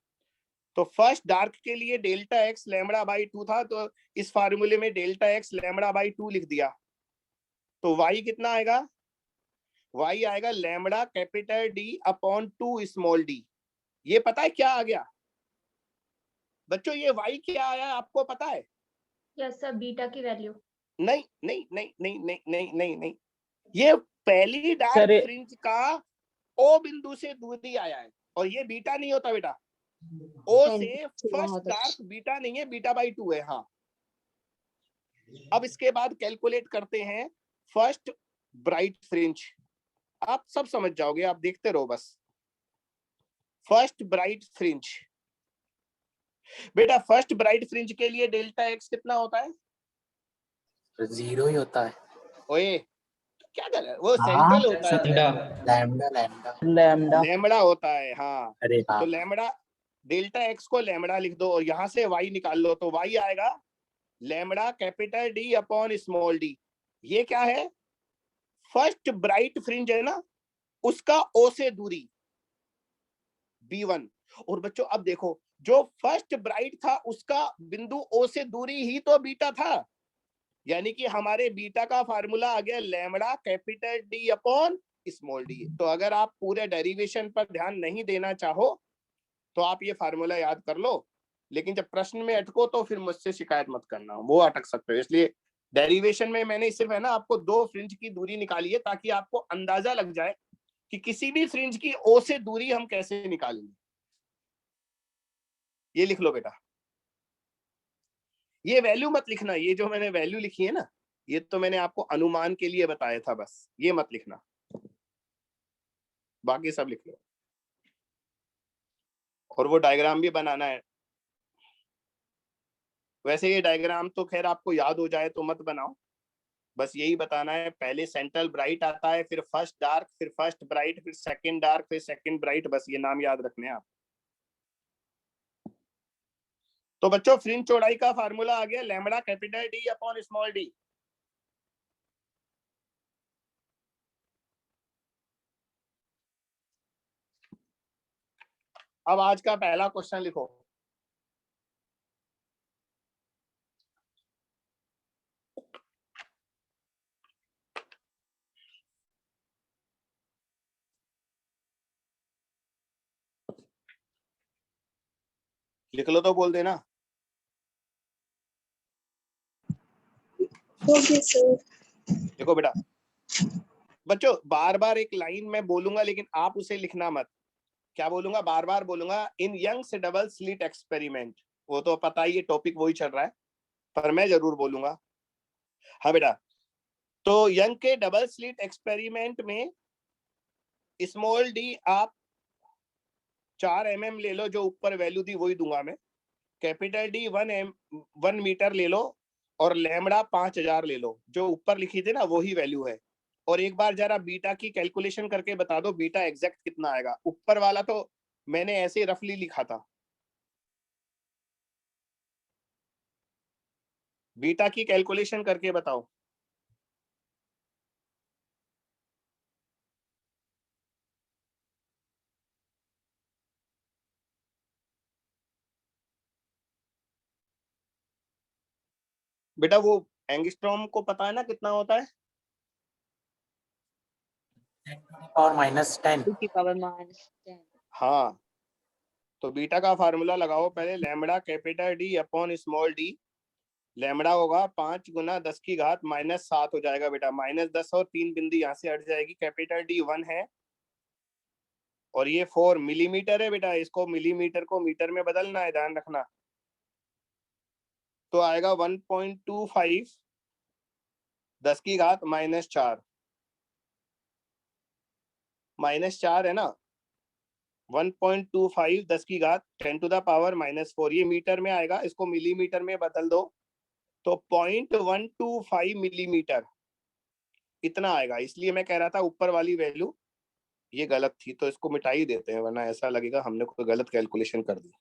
तो फर्स्ट डार्क के लिए डेल्टा एक्स λ/2 था, तो इस फार्मूले में डेल्टा एक्स λ/2 लिख दिया। तो y कितना आएगा? y आएगा lambda capital D upon 2 small D. ये पता है क्या आ गया बच्चों? ये y क्या आया आपको पता है? यस सर, बीटा की वैल्यू। नहीं नहीं नहीं नहीं नहीं नहीं नहीं नहीं, ये पहली डार्क सर, फ्रिंज का ओ बिंदु से दूरी आया है, और ये बीटा नहीं होता बेटा। ओ से फर्स्ट डार्क बीटा नहीं है, बीटा/2 है। हाँ, अब इसके बाद कैलकुलेट करते हैं फर्स्ट ब्राइट फ्रिंज। आप सब समझ जाओगे, आप देखते रहो बस। फर्स्ट ब्राइट फ्रिंज बेटा, फर्स्ट ब्राइट फ्रिंज के लिए डेल्टा एक्स कितना होता है? 0 ही होता है। ओए क्या कर रहा है? वो हाँ, सेंट्रल होता है, लैम्डा लैम्बडा होता है। हाँ, अरे हाँ, तो लैम्बडा, डेल्टा एक्स को लैम्बडा लिख दो और यहाँ से y निकाल लो, तो y आएगा lambda capital D upon small D. ये क्या है? फर्स्ट ब्राइट फ्रिंज है ना, उसका o से दूरी b1। और बच्चों अब देखो, जो फर्स्ट ब्राइट था उसका बिंदु o से दूरी ही तो बीटा था, यानी कि हमारे बीटा का फार्मूला आ गया lambda capital D upon small D. तो अगर आप पूरे डेरिवेशन पर ध्यान नहीं देना चाहो तो आप ये फार्मूला याद कर लो, लेकिन जब प्रश्न में अटको तो फिर मुझसे शिकायत मत करना, वो अटक सकते हो। इसलिए डेरिवेशन में मैंने सिर्फ है ना आपको 2 फ्रिंज की दूरी निकाली है, ताकि आपको अंदाजा लग जाए कि किसी भी फ्रिंज की ओ से दूरी हम कैसे निकालेंगे। ये लिख लो बेटा, ये वैल्यू मत लिखना, ये जो मैंने वैल्यू लिखी है ना, ये तो मैंने आपको अनुमान के लिए बताया था, बस ये मत लिखना, बाकी सब लिख लो। और वो डायग्राम भी बनाना है। वैसे ये डायग्राम तो खैर आपको याद हो जाए तो मत बनाओ, बस यही बताना है, पहले सेंट्रल ब्राइट आता है, फिर फर्स्ट डार्क, फिर फर्स्ट ब्राइट, फिर सेकंड डार्क, फिर सेकंड ब्राइट, बस ये नाम याद रखने हैं आप। तो बच्चों फ्रिंज चौड़ाई का फार्मूला आ गया lambda capital D upon small D. अब आज का पहला क्वेश्चन लिखो। लिख लो तो बोल देना। Okay sir. देखो बेटा, बच्चों बार बार एक लाइन में बोलूंगा, लेकिन आप उसे लिखना मत। क्या बोलूंगा? बार बार बोलूंगा, in Young's double slit experiment. वो तो पता ही, टॉपिक वही चल रहा है, पर मैं जरूर बोलूंगा। हाँ बेटा, तो यंग के डबल स्लिट एक्सपेरिमेंट में स्मॉल डी आप 4 mm ले लो, जो ऊपर वैल्यू थी वही दूंगा मैं। कैपिटल डी 1 मीटर ले लो, और लैम्बडा 5000 ले लो, जो ऊपर लिखी थी ना वही वैल्यू है। और एक बार जरा बीटा की कैलकुलेशन करके बता दो, बीटा एग्जैक्ट कितना आएगा। ऊपर वाला तो मैंने ऐसे रफली लिखा था, बीटा की कैलकुलेशन करके बताओ। बेटा वो एंगस्ट्रॉम को पता है ना कितना होता है? 10⁻⁻10। हाँ, तो बीटा का फार्मूला लगाओ पहले, lambda capital D upon small D. Lambda होगा 5 × 10⁻⁻7 हो जाएगा बेटा, -10 और 3 बिंदु यहाँ से हट जाएगी। कैपिटल डी 1 है और ये 4 मिलीमीटर है बेटा, इसको मिलीमीटर को मीटर में बदलना है, ध्यान रखना। तो आएगा 1.25 10 की घात -4, -4 है ना, 1.25 10 की घात 10⁻⁻⁴ ये मीटर में आएगा, इसको मिलीमीटर में बदल दो तो 0.125 मिलीमीटर इतना आएगा। इसलिए मैं कह रहा था ऊपर वाली वैल्यू ये गलत थी, तो इसको मिटा ही देते हैं, वरना ऐसा लगेगा हमने कोई गलत कैलकुलेशन कर दी।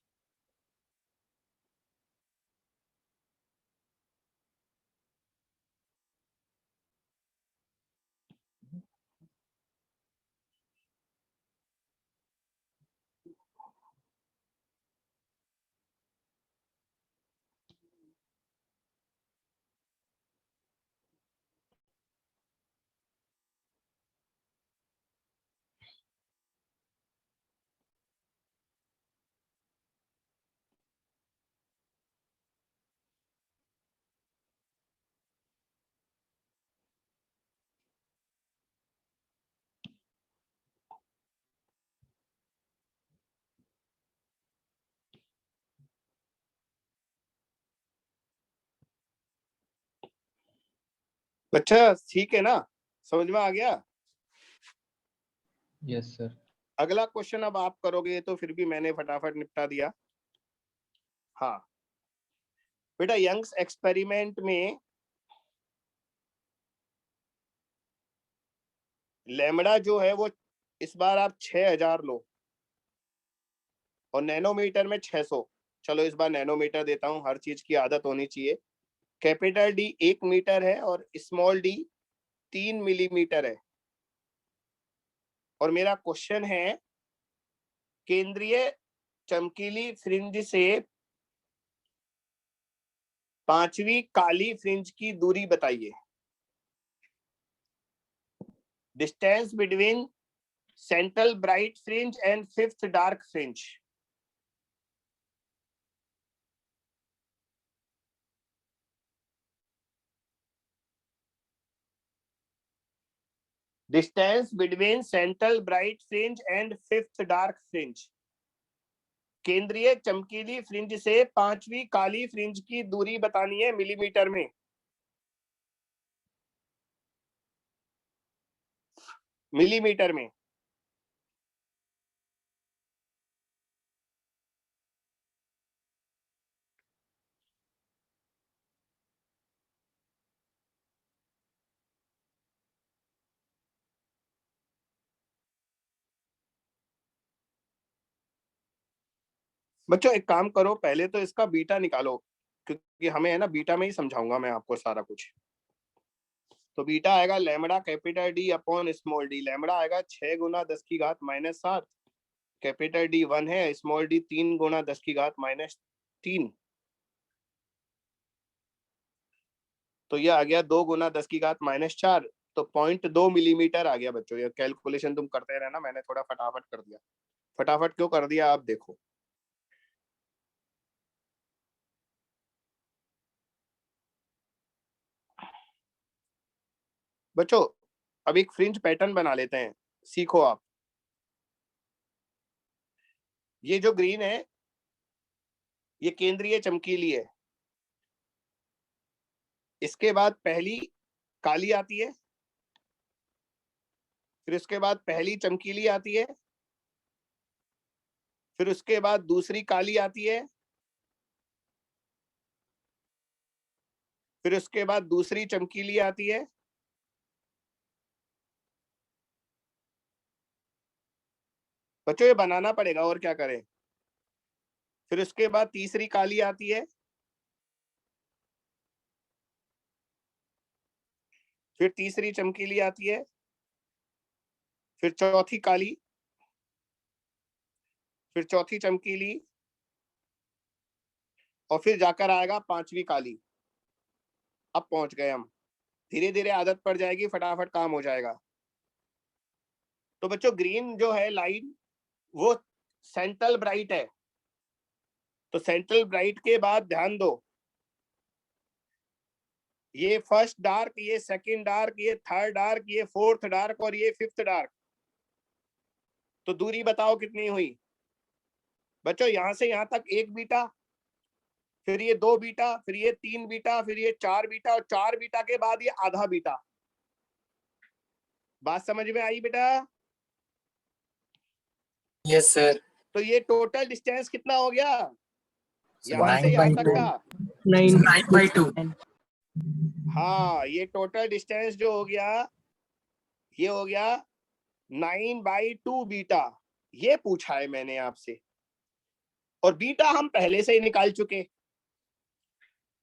अच्छा ठीक है ना, समझ में आ गया? Yes sir. अगला क्वेश्चन अब आप करोगे, तो फिर भी मैंने फटाफट निपटा दिया। हाँ बेटा, यंग्स एक्सपेरिमेंट में लैम्बडा जो है वो इस बार आप 6000 लो और नैनोमीटर में 600। चलो इस बार नैनोमीटर देता हूँ, हर चीज की आदत होनी चाहिए। कैपिटल डी 1 मीटर है और स्मॉल डी 3 मिलीमीटर है। और मेरा क्वेश्चन है, केंद्रीय चमकीली फ्रिंज से 5वीं काली फ्रिंज की दूरी बताइए। Distance between central bright fringe and 5th dark fringe. Distance between central bright fringe and 5th dark fringe. केंद्रीय चमकीली फ्रिंज से 5वीं काली फ्रिंज की दूरी बतानी है मिलीमीटर में। मिलीमीटर में। बच्चों एक काम करो, पहले तो इसका बीटा निकालो, क्योंकि हमें है ना बीटा में ही समझाऊंगा मैं आपको सारा कुछ। तो बीटा आएगा lambda capital D upon small D. Lambda आएगा 6 गुना 10 की घात -7, कैपिटल डी 1 है, स्मॉल डी 3 गुना 10 की घात -3, तो ये आ गया 2 गुना 10 की घात -4, तो 0.2 मिलीमीटर आ गया। बच्चों ये कैलकुलेशन तुम करते रहना, मैंने थोड़ा फटाफट कर दिया। फटाफट क्यों कर दिया आप देखो। बच्चों अब एक फ्रिंज पैटर्न बना लेते हैं, सीखो आप। ये जो ग्रीन है ये केंद्रीय चमकीली है, इसके बाद पहली काली आती है, फिर उसके बाद पहली चमकीली आती है, फिर उसके बाद दूसरी काली आती है, फिर उसके बाद दूसरी चमकीली आती है, बच्चों ये बनाना पड़ेगा और क्या करें। फिर उसके बाद तीसरी काली आती है, फिर तीसरी चमकीली आती है, फिर चौथी काली, फिर चौथी चमकीली, और फिर जाकर आएगा 5वीं काली। अब पहुंच गए हम। धीरे धीरे आदत पड़ जाएगी, फटाफट काम हो जाएगा। तो बच्चों ग्रीन जो है लाइन वो सेंट्रल ब्राइट है, तो सेंट्रल ब्राइट के बाद ध्यान दो, ये फर्स्ट डार्क, ये सेकंड डार्क, ये थर्ड डार्क, ये फोर्थ डार्क और ये 5th डार्क। तो दूरी बताओ कितनी हुई। बच्चों यहां से यहां तक 1 बीटा, फिर ये 2 बीटा, फिर ये 3 बीटा, फिर ये 4 बीटा, और 4 बीटा के बाद ये आधा बीटा। बात समझ में आई बेटा? Yes sir. तो ये टोटल डिस्टेंस कितना हो गया यहाँ से 9 यहाँ by तक 2। का? 9 हाँ, ये टोटल डिस्टेंस जो हो गया ये हो गया 9/2 बीटा। ये पूछा है मैंने आपसे, और बीटा हम पहले से ही निकाल चुके।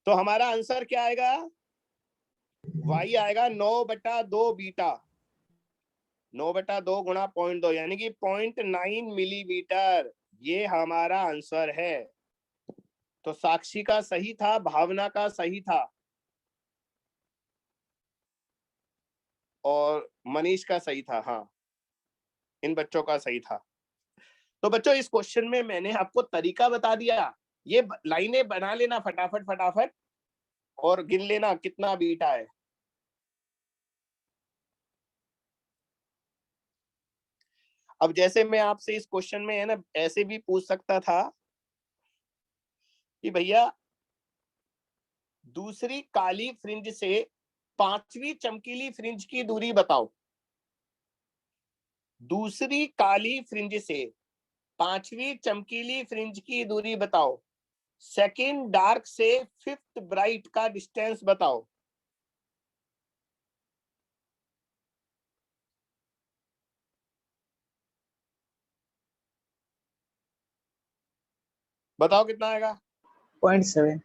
तो हमारा आंसर क्या आएगा? y आएगा 9/2 बीटा। 9/2 गुणा 0.2 यानी कि 0.9 मिलीमीटर। ये हमारा आंसर है। तो साक्षी का सही था, भावना का सही था, और मनीष का सही था। हाँ, इन बच्चों का सही था। तो बच्चों, इस क्वेश्चन में मैंने आपको तरीका बता दिया। ये लाइनें बना लेना फटाफट फटाफट, और गिन लेना कितना बीटा है। अब जैसे मैं आपसे इस क्वेश्चन में है ना, ऐसे भी पूछ सकता था कि भैया दूसरी काली फ्रिंज से पांचवी चमकीली फ्रिंज की दूरी बताओ। दूसरी काली फ्रिंज से पांचवी चमकीली फ्रिंज की दूरी बताओ। सेकंड डार्क से फिफ्थ ब्राइट का डिस्टेंस बताओ। बताओ कितना आएगा? 0.7।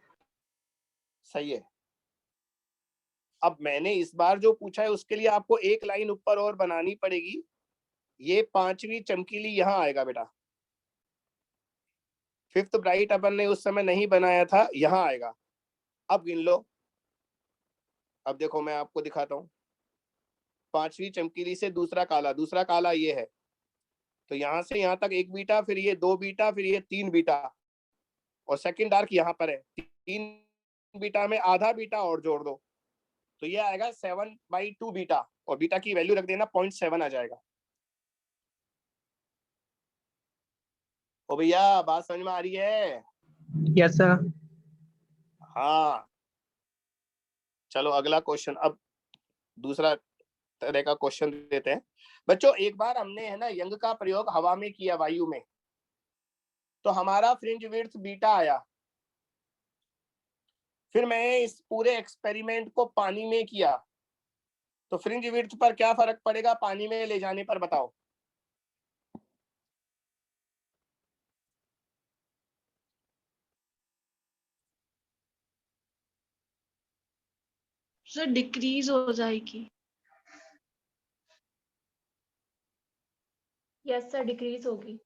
सही है। अब मैंने इस बार जो पूछा है उसके लिए आपको एक लाइन ऊपर और बनानी पड़ेगी। ये पांचवी चमकीली यहां आएगा बेटा। फिफ्थ ब्राइट अपन ने उस समय नहीं बनाया था, यहां आएगा। अब गिन लो। अब देखो मैं आपको दिखाता हूं। पांचवी चमकीली से दूसरा काला ये है। तो यहां से यहां तक 1 बीटा, फिर ये 2 बीटा, फिर ये 3 बीटा, और सेकंड डार्क यहाँ पर है। 3 बीटा में आधा बीटा और जोड़ दो, तो ये आएगा 7/2 बीटा, और बीटा की वैल्यू रख देना 0.7 आ जाएगा। ओ भैया, बात समझ में आ रही है? Yes sir. हाँ, चलो अगला क्वेश्चन। अब दूसरा तरह का क्वेश्चन देते हैं बच्चों। एक बार हमने है ना यंग का प्रयोग हवा में किया, वायु में, तो हमारा फ्रिंज विड्थ बीटा आया। फिर मैं इस पूरे एक्सपेरिमेंट को पानी में किया, तो फ्रिंज विड्थ पर क्या फर्क पड़ेगा पानी में ले जाने पर? बताओ। सर डिक्रीज हो जाएगी। यस सर, डिक्रीज होगी।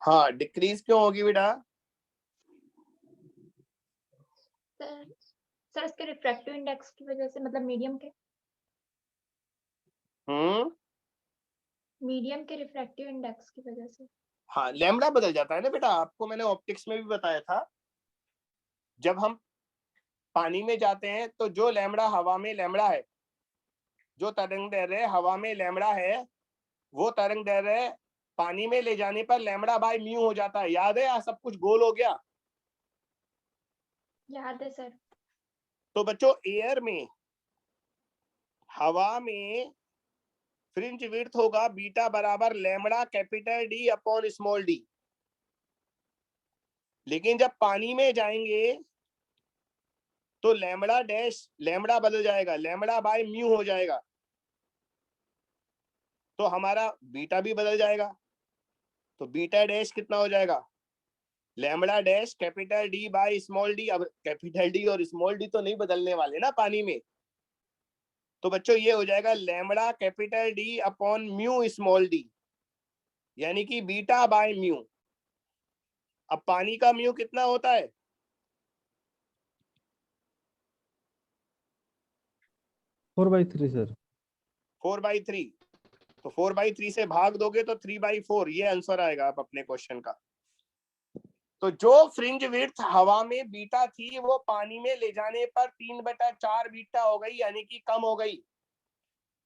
हाँ, डिक्रीज क्यों होगी बेटा? सर इसके रिफ्रैक्टिव इंडेक्स की वजह से, मतलब मीडियम के रिफ्रैक्टिव इंडेक्स की वजह से। हाँ, लैम्डा बदल जाता है ना बेटा। आपको मैंने ऑप्टिक्स में भी बताया था, जब हम पानी में जाते हैं तो जो लैम्डा हवा में लैम्डा है, जो तरंग दैर्ध्य हवा में लैम्डा है, वो तरंग दैर्ध्य पानी में ले जाने पर लैम्डा बाय म्यू हो जाता है। याद है? या सब कुछ गोल हो गया? याद है सर। तो बच्चों, एयर में, हवा में फ्रिंज विड्थ होगा बीटा बराबर lambda capital D upon small D. लेकिन जब पानी में जाएंगे तो लैम्डा डैश, लैम्डा बदल जाएगा, लैम्डा बाय म्यू हो जाएगा, तो हमारा बीटा भी बदल जाएगा। तो बीटा डैश कितना हो जाएगा? Lambda dash capital D by small D. अब कैपिटल डी और स्मॉल डी तो नहीं बदलने वाले ना पानी में, तो बच्चों ये हो जाएगा lambda capital D upon mu small D, यानी कि बीटा बाय म्यू। अब पानी का म्यू कितना होता है? 4/3 सर। 4/3। तो 4/3 से भाग दोगे तो 3/4। ये आंसर आएगा आप अपने क्वेश्चन का। तो जो फ्रिंज विड्थ हवा में बीटा थी, वो पानी में ले जाने पर 3/4 बीटा हो गई, यानी कि कम हो गई।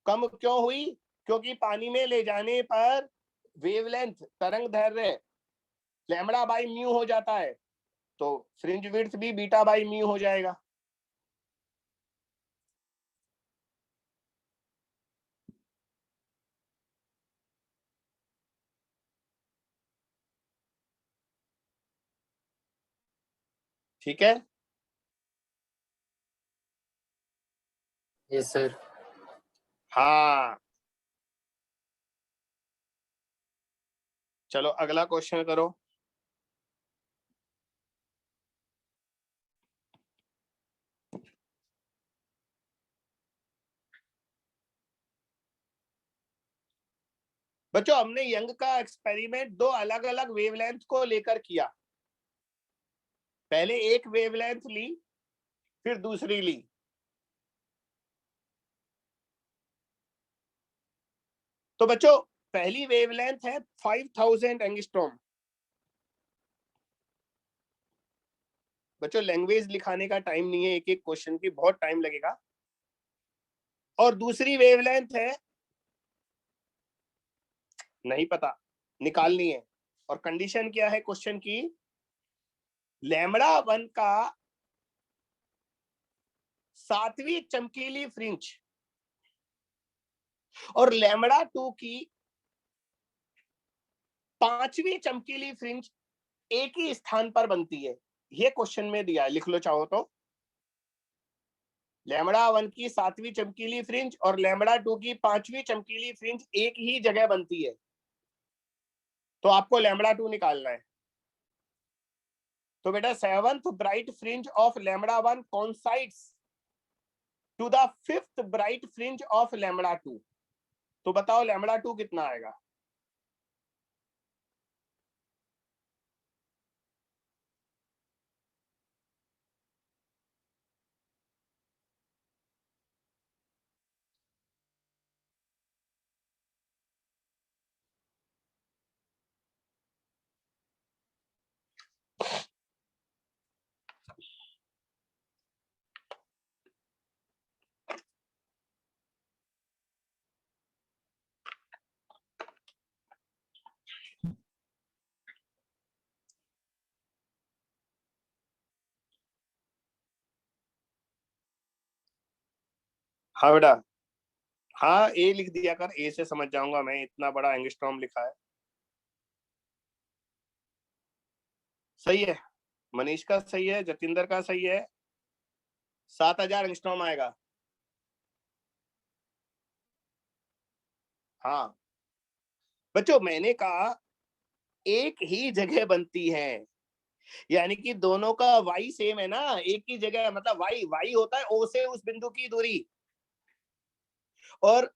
कम क्यों हुई? क्योंकि पानी में ले जाने पर वेवलेंथ तरंग दैर्ध्य लैम्बडा बाई म्यू हो जाता है, तो फ्रिंज विड्थ भी बीटा बाई म्यू हो जाएगा। ठीक है, यस सर। हाँ चलो अगला क्वेश्चन करो। बच्चों हमने यंग का एक्सपेरिमेंट दो अलग अलग वेवलेंथ को लेकर किया। पहले एक वेवलेंथ ली, फिर दूसरी ली। तो बच्चों पहली वेवलेंथ है 5000 एंगस्ट्रॉम। बच्चों लैंग्वेज लिखाने का टाइम नहीं है, एक एक क्वेश्चन की बहुत टाइम लगेगा। और दूसरी वेवलेंथ है, नहीं पता, निकालनी है। और कंडीशन क्या है क्वेश्चन की, लैम्बडा 1 का 7वीं चमकीली फ्रिंज और लैम्बडा 2 की 5वीं चमकीली फ्रिंज एक ही स्थान पर बनती है। ये क्वेश्चन में दिया है, लिख लो चाहो तो। लैम्बडा 1 की 7वीं चमकीली फ्रिंज और लैम्बडा 2 की 5वीं चमकीली फ्रिंज एक ही जगह बनती है, तो आपको लैम्बडा 2 निकालना है। तो बेटा 7th bright fringe of lambda 1 coincides to the 5th bright fringe of lambda 2। तो बताओ लैम्बडा 2 कितना आएगा। हाँ बेटा, हाँ ए लिख दिया कर, ए से समझ जाऊंगा मैं, इतना बड़ा एंगस्ट्रॉम लिखा है। सही है, मनीष का सही है, जतिंदर का सही है। 7000 एंगस्ट्रॉम आएगा। हाँ बच्चों मैंने कहा एक ही जगह बनती है, यानी कि दोनों का वाई सेम है ना, एक ही जगह, मतलब वाई वाई होता है ओ से उस बिंदु की दूरी। और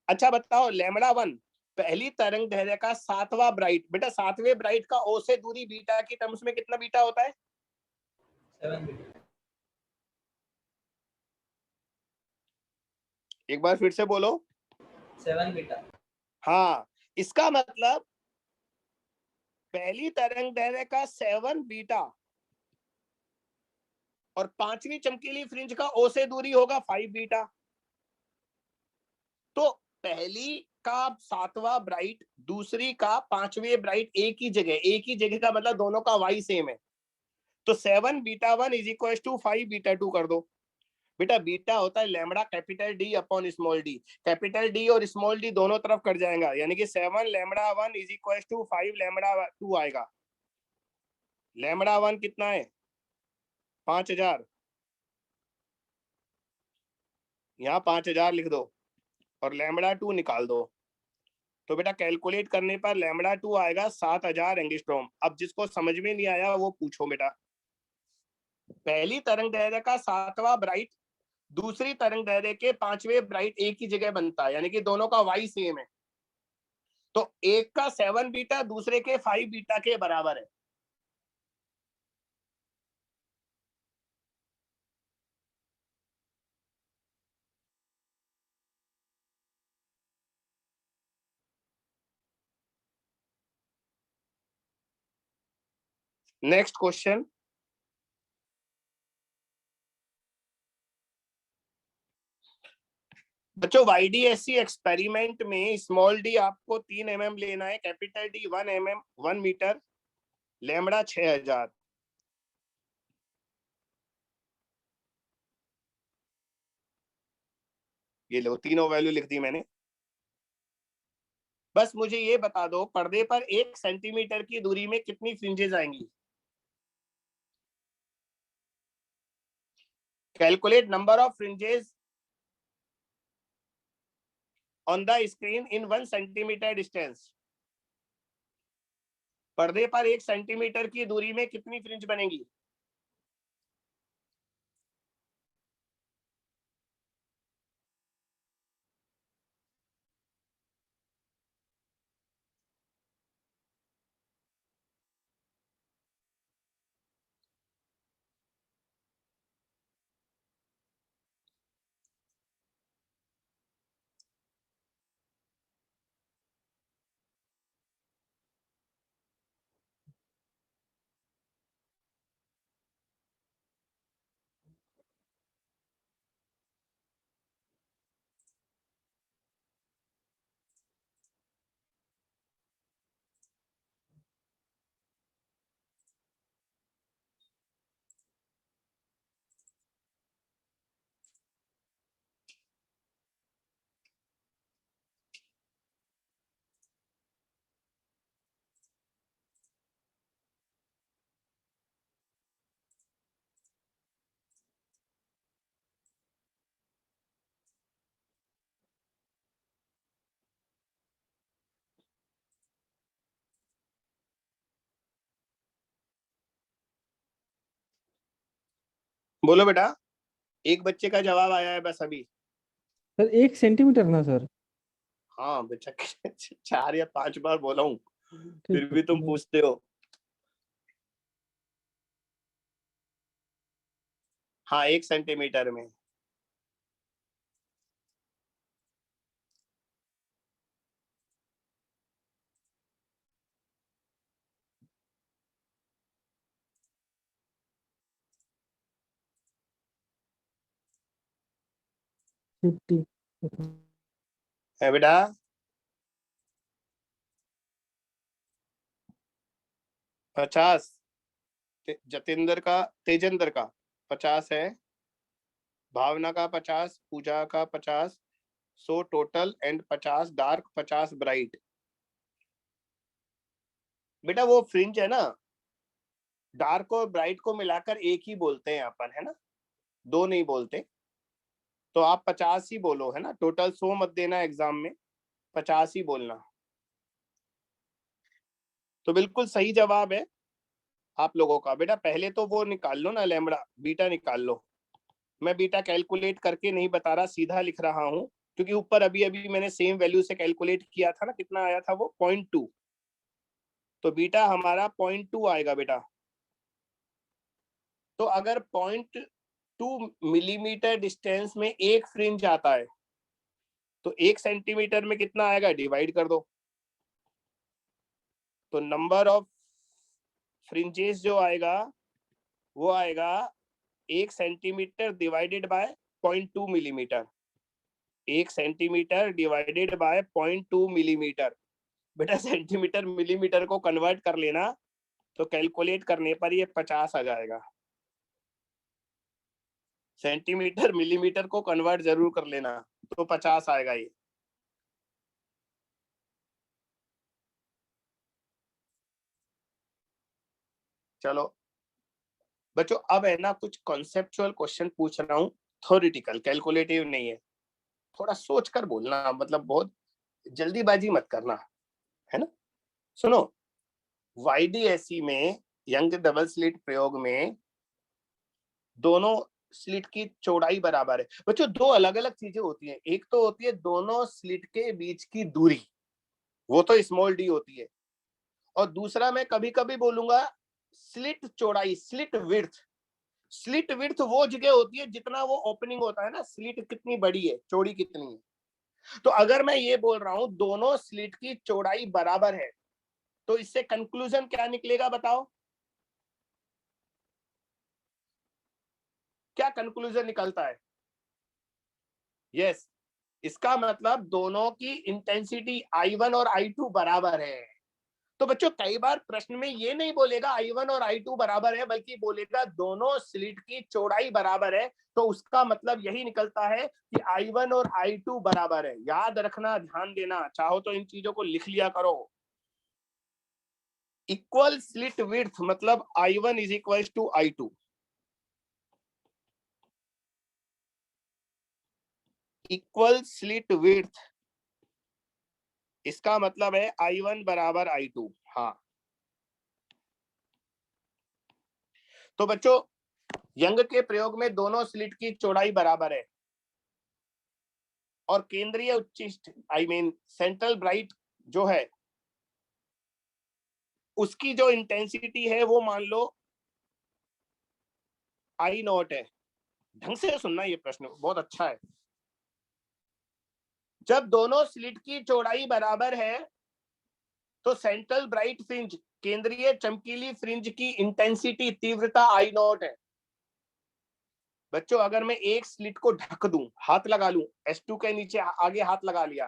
अच्छा बताओ लैम्बडा 1 पहली तरंग दैर्ध्य का 7वां ब्राइट, बेटा 7वें ब्राइट का ओ से दूरी बीटा की टर्म्स में कितना बीटा होता है? 7 बीटा। एक बार फिर से बोलो। 7 बीटा। हाँ, इसका मतलब पहली तरंग दैर्ध्य का 7 बीटा और 5वीं चमकीली फ्रिंज का ओ से दूरी होगा 5 बीटा। तो पहली का 7वां ब्राइट, दूसरी का 5वें ब्राइट एक ही जगह का मतलब दोनों का वाई सेम है। तो 7 beta 1 is equal to 5 beta 2 कर दो। बेटा बीटा होता है lambda capital D upon small D, capital D और स्मॉल डी दोनों तरफ कट जाएगा, यानी कि 7 lambda 1 is equal to 5 lambda 2 आएगा। लैम्बडा 1 कितना है? 5000, यहाँ 5000 लिख दो और लैम्बडा 2 निकाल दो। तो बेटा कैलकुलेट करने पर लैम्बडा 2 आएगा 7000 एंगस्ट्रॉम। अब जिसको समझ में नहीं आया वो पूछो बेटा। पहली तरंग दैर्ध्य का 7वां ब्राइट दूसरी तरंग दैर्ध्य के 5वें ब्राइट एक ही जगह बनता है, यानी कि दोनों का वाई सेम है। तो एक का 7 बीटा दूसरे के 5 बीटा के बराबर है। नेक्स्ट क्वेश्चन, बच्चों YDSC एक्सपेरिमेंट में स्मॉल डी आपको 3 mm लेना है, capital D 1 mm 1 metre, lambda 6000। ये लो, तीनों वैल्यू लिख दी मैंने। बस मुझे ये बता दो पर्दे पर 1 सेंटीमीटर की दूरी में कितनी फ्रिंजेस आएंगी। Calculate number of fringes on the screen in 1 centimetre distance. पर्दे पर 1 सेंटीमीटर की दूरी में कितनी फ्रिंज बनेगी। बोलो बेटा, एक बच्चे का जवाब आया है बस अभी। सर 1 सेंटीमीटर ना सर। हाँ बच्चा 4 या 5 बार बोला हूँ, फिर ठीक भी तुम है। पूछते हो। हाँ 1 सेंटीमीटर में। फिफ्टी। है बेटा, 50। जतेंद्र का, तेजेंद्र का 50 है, भावना का 50, पूजा का 50, 100 टोटल एंड 50 डार्क 50 ब्राइट। बेटा वो फ्रिंज है ना, डार्क और ब्राइट को मिलाकर एक ही बोलते हैं अपन, है ना, 2 नहीं बोलते। तो आप 50 ही बोलो, है ना, टोटल 100 मत देना एग्जाम में, 50 ही बोलना। तो बिल्कुल सही जवाब है आप लोगों का। बेटा पहले तो वो निकाल लो ना, लैम्बडा बीटा निकाल लो। मैं बीटा कैलकुलेट करके नहीं बता रहा, सीधा लिख रहा हूं, क्योंकि ऊपर अभी अभी मैंने सेम वैल्यू से कैलकुलेट किया था ना, कितना आया था वो 0.2। तो बीटा हमारा 0.2 आएगा बेटा। तो अगर 0.2 मिलीमीटर डिस्टेंस में एक फ्रिंज आता है तो 1 सेंटीमीटर में कितना आएगा, डिवाइड कर दो। तो नंबर ऑफ फ्रिंजेस जो आएगा वो आएगा 1 centimetre divided by 0.2 millimetre. 1 centimetre divided by 0.2 millimetre. बेटा सेंटीमीटर मिलीमीटर को कन्वर्ट कर लेना, तो कैलकुलेट करने पर ये 50 आ जाएगा। सेंटीमीटर मिलीमीटर को कन्वर्ट जरूर कर लेना, तो 50 आएगा ये। चलो बच्चों, अब है ना कुछ कॉन्सेप्चुअल क्वेश्चन पूछ रहा हूँ, थ्योरेटिकल, कैलकुलेटिव नहीं है। थोड़ा सोच कर बोलना, मतलब बहुत जल्दीबाजी मत करना, है ना। सुनो, YDSC में यंग डबल स्लिट प्रयोग में दोनों स्लिट की चौड़ाई बराबर है। बच्चों दो अलग अलग चीजें होती हैं, एक तो होती है दोनों स्लिट के बीच की दूरी, वो तो स्मॉल डी होती है, और दूसरा मैं कभी कभी बोलूंगा स्लिट चौड़ाई, स्लिट विड्थ। स्लिट विड्थ वो जगह होती है जितना वो ओपनिंग होता है ना, स्लिट कितनी बड़ी है, चौड़ी कितनी है। तो अगर मैं ये बोल रहा हूं दोनों स्लिट की चौड़ाई बराबर है, तो इससे कंक्लूजन क्या निकलेगा बताओ, क्या कंक्लूजन निकलता है। यस, इसका मतलब दोनों की इंटेंसिटी I1 और I2 बराबर है। तो बच्चों कई बार प्रश्न में ये नहीं बोलेगा I1 और I2 बराबर है, बल्कि बोलेगा दोनों स्लिट की चौड़ाई बराबर है। तो उसका मतलब यही निकलता है कि I1 और I2 बराबर है। याद रखना, ध्यान देना, चाहो तो इन चीजों को लिख लिया करो। इक्वल स्लिट विड्थ मतलब I1 is equal to I2। Equal slit width, इसका मतलब है I1 बराबर I2। हाँ, तो बच्चों यंग के प्रयोग में दोनों स्लिट की चौड़ाई बराबर है और केंद्रीय उच्चिष्ट सेंट्रल ब्राइट जो है उसकी जो इंटेंसिटी है वो मान लो I0 है। ढंग से सुनना, ये प्रश्न बहुत अच्छा है। जब दोनों स्लिट की चौड़ाई बराबर है तो सेंट्रल ब्राइट फ्रिंज, केंद्रीय चमकीली फ्रिंज की इंटेंसिटी, तीव्रता I0 है। बच्चों अगर मैं एक स्लिट को ढक दूं, हाथ लगा लूं, S2 के नीचे आगे हाथ लगा लिया,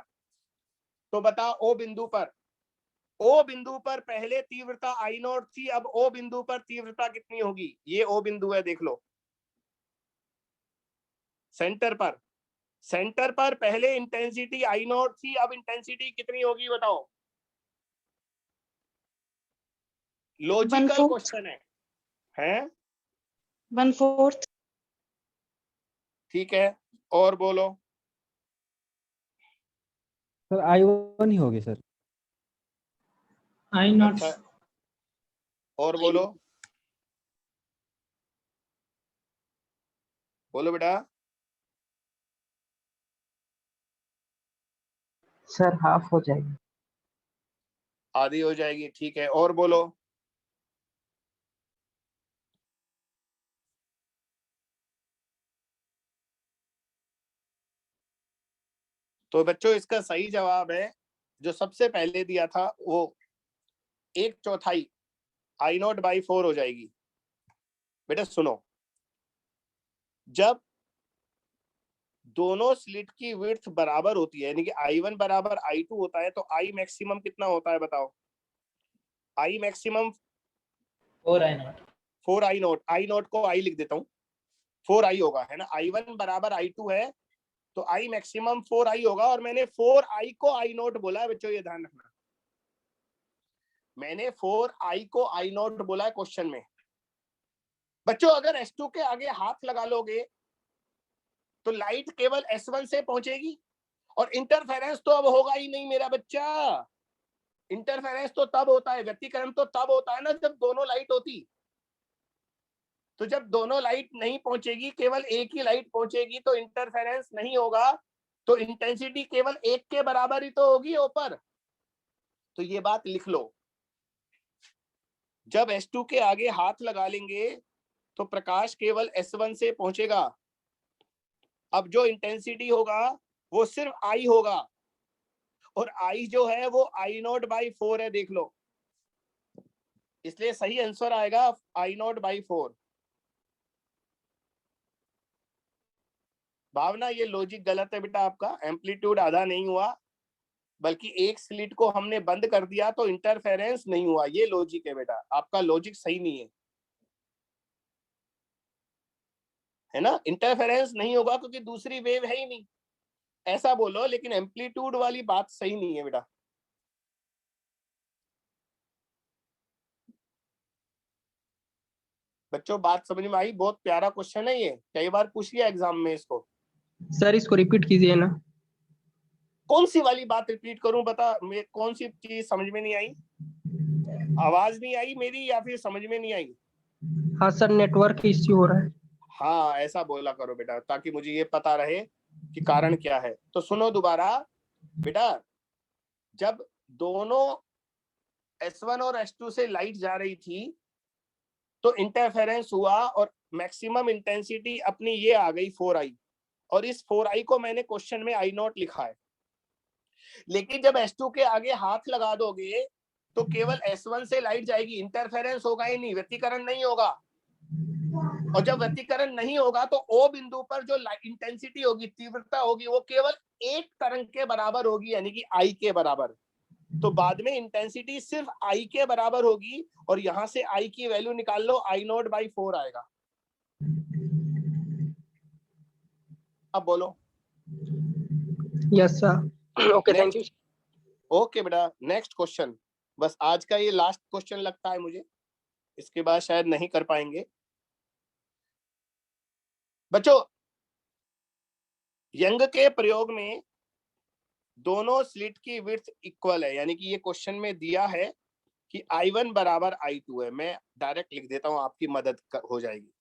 तो बताओ O बिंदु पर पहले तीव्रता I0 थी, अब O बिंदु पर तीव्रता कितनी होगी? ये O बिंदु है, देख लो। सेंटर पर पहले इंटेंसिटी I0 थी, अब इंटेंसिटी कितनी होगी बताओ? लॉजिकल क्वेश्चन है 1/4। ठीक है, और बोलो। सर I1 ही होगी सर। I0। अच्छा, और बोलो, बोलो बेटा। सर हाफ हो जाएगी। आधी हो जाएगी, ठीक है, और बोलो। तो बच्चों इसका सही जवाब है जो सबसे पहले दिया था, वो 1/4 I0/4 हो जाएगी। बेटा सुनो, जब दोनों स्लिट की विड्थ बराबर होती है, यानी कि I1 बराबर I2 होता है, तो I मैक्सिमम कितना होता है बताओ? I maximum 4I0। 4I0। I0 को I लिख देता हूँ, 4I होगा, है ना। I1 बराबर I2 है तो I मैक्सिमम 4I होगा, और मैंने 4I को I0 बोला है बच्चों, ये ध्यान रखना। मैंने 4I को I0 बोला है क्वेश्चन में। बच्चों अगर S2 के आगे हाथ लगा लोगे तो लाइट केवल S1 से पहुंचेगी, और इंटरफेरेंस तो अब होगा ही नहीं मेरा बच्चा। इंटरफेरेंस तो तब होता है, व्यतिकरण तो तब होता है ना जब दोनों लाइट होती। तो जब दोनों लाइट नहीं पहुंचेगी, केवल एक ही लाइट पहुंचेगी, तो इंटरफेरेंस नहीं होगा, तो इंटेंसिटी केवल 1 के बराबर ही तो होगी ऊपर। तो ये बात लिख लो, जब S2 के आगे हाथ लगा लेंगे तो प्रकाश केवल S1 से पहुंचेगा। अब जो इंटेंसिटी होगा वो सिर्फ I होगा, और I जो है वो I0/4 है, देख लो। इसलिए सही आंसर आएगा I0/4। भावना ये लॉजिक गलत है बेटा आपका, एम्पलीट्यूड आधा नहीं हुआ, बल्कि एक स्लिट को हमने बंद कर दिया तो इंटरफेरेंस नहीं हुआ, ये लॉजिक है बेटा, आपका लॉजिक सही नहीं है ना। इंटरफेरेंस नहीं होगा क्योंकि दूसरी वेव है ही नहीं, ऐसा बोलो, लेकिन एम्पलीट्यूड वाली बात सही नहीं है बेटा। बच्चों बात समझ में आई? बहुत प्यारा क्वेश्चन है ये, कई बार पूछ लिया एग्जाम में इसको। सर इसको रिपीट कीजिए ना। कौन सी वाली बात रिपीट करूं बता, मैं कौन सी चीज समझ में नहीं आई? आवाज नहीं आई मेरी या फिर समझ में नहीं आई? हाँ सर, नेटवर्क इश्यू हो रहा है। हाँ ऐसा बोला करो बेटा, ताकि मुझे ये पता रहे कि कारण क्या है। तो सुनो दोबारा बेटा, जब दोनों S1 और S2 से लाइट जा रही थी तो इंटरफेरेंस हुआ, और मैक्सिमम इंटेंसिटी अपनी ये आ गई 4I, और इस 4I को मैंने क्वेश्चन में I0 लिखा है। लेकिन जब S2 के आगे हाथ लगा दोगे तो केवल S1 से लाइट जाएगी, इंटरफेरेंस होगा ही नहीं, व्यतिकरण नहीं होगा। और जब व्यतिकरण नहीं होगा तो O बिंदु पर जो इंटेंसिटी होगी, तीव्रता होगी, वो केवल एक तरंग के बराबर होगी, यानी कि आई के बराबर, तो बाद में इंटेंसिटी सिर्फ आई के बराबर होगी, और यहां से आई की वैल्यू निकाल लो, I0/4 आएगा। अब बोलो। Yes sir. Okay, thank you. Okay बेटा, नेक्स्ट क्वेश्चन। बस आज का ये लास्ट क्वेश्चन लगता है मुझे, इसके बाद शायद नहीं कर पाएंगे। बच्चों, यंग के प्रयोग में दोनों स्लिट की विड्थ इक्वल है, यानी कि ये क्वेश्चन में दिया है कि I1 बराबर I2 है। मैं डायरेक्ट लिख देता हूं, आपकी मदद हो जाएगी।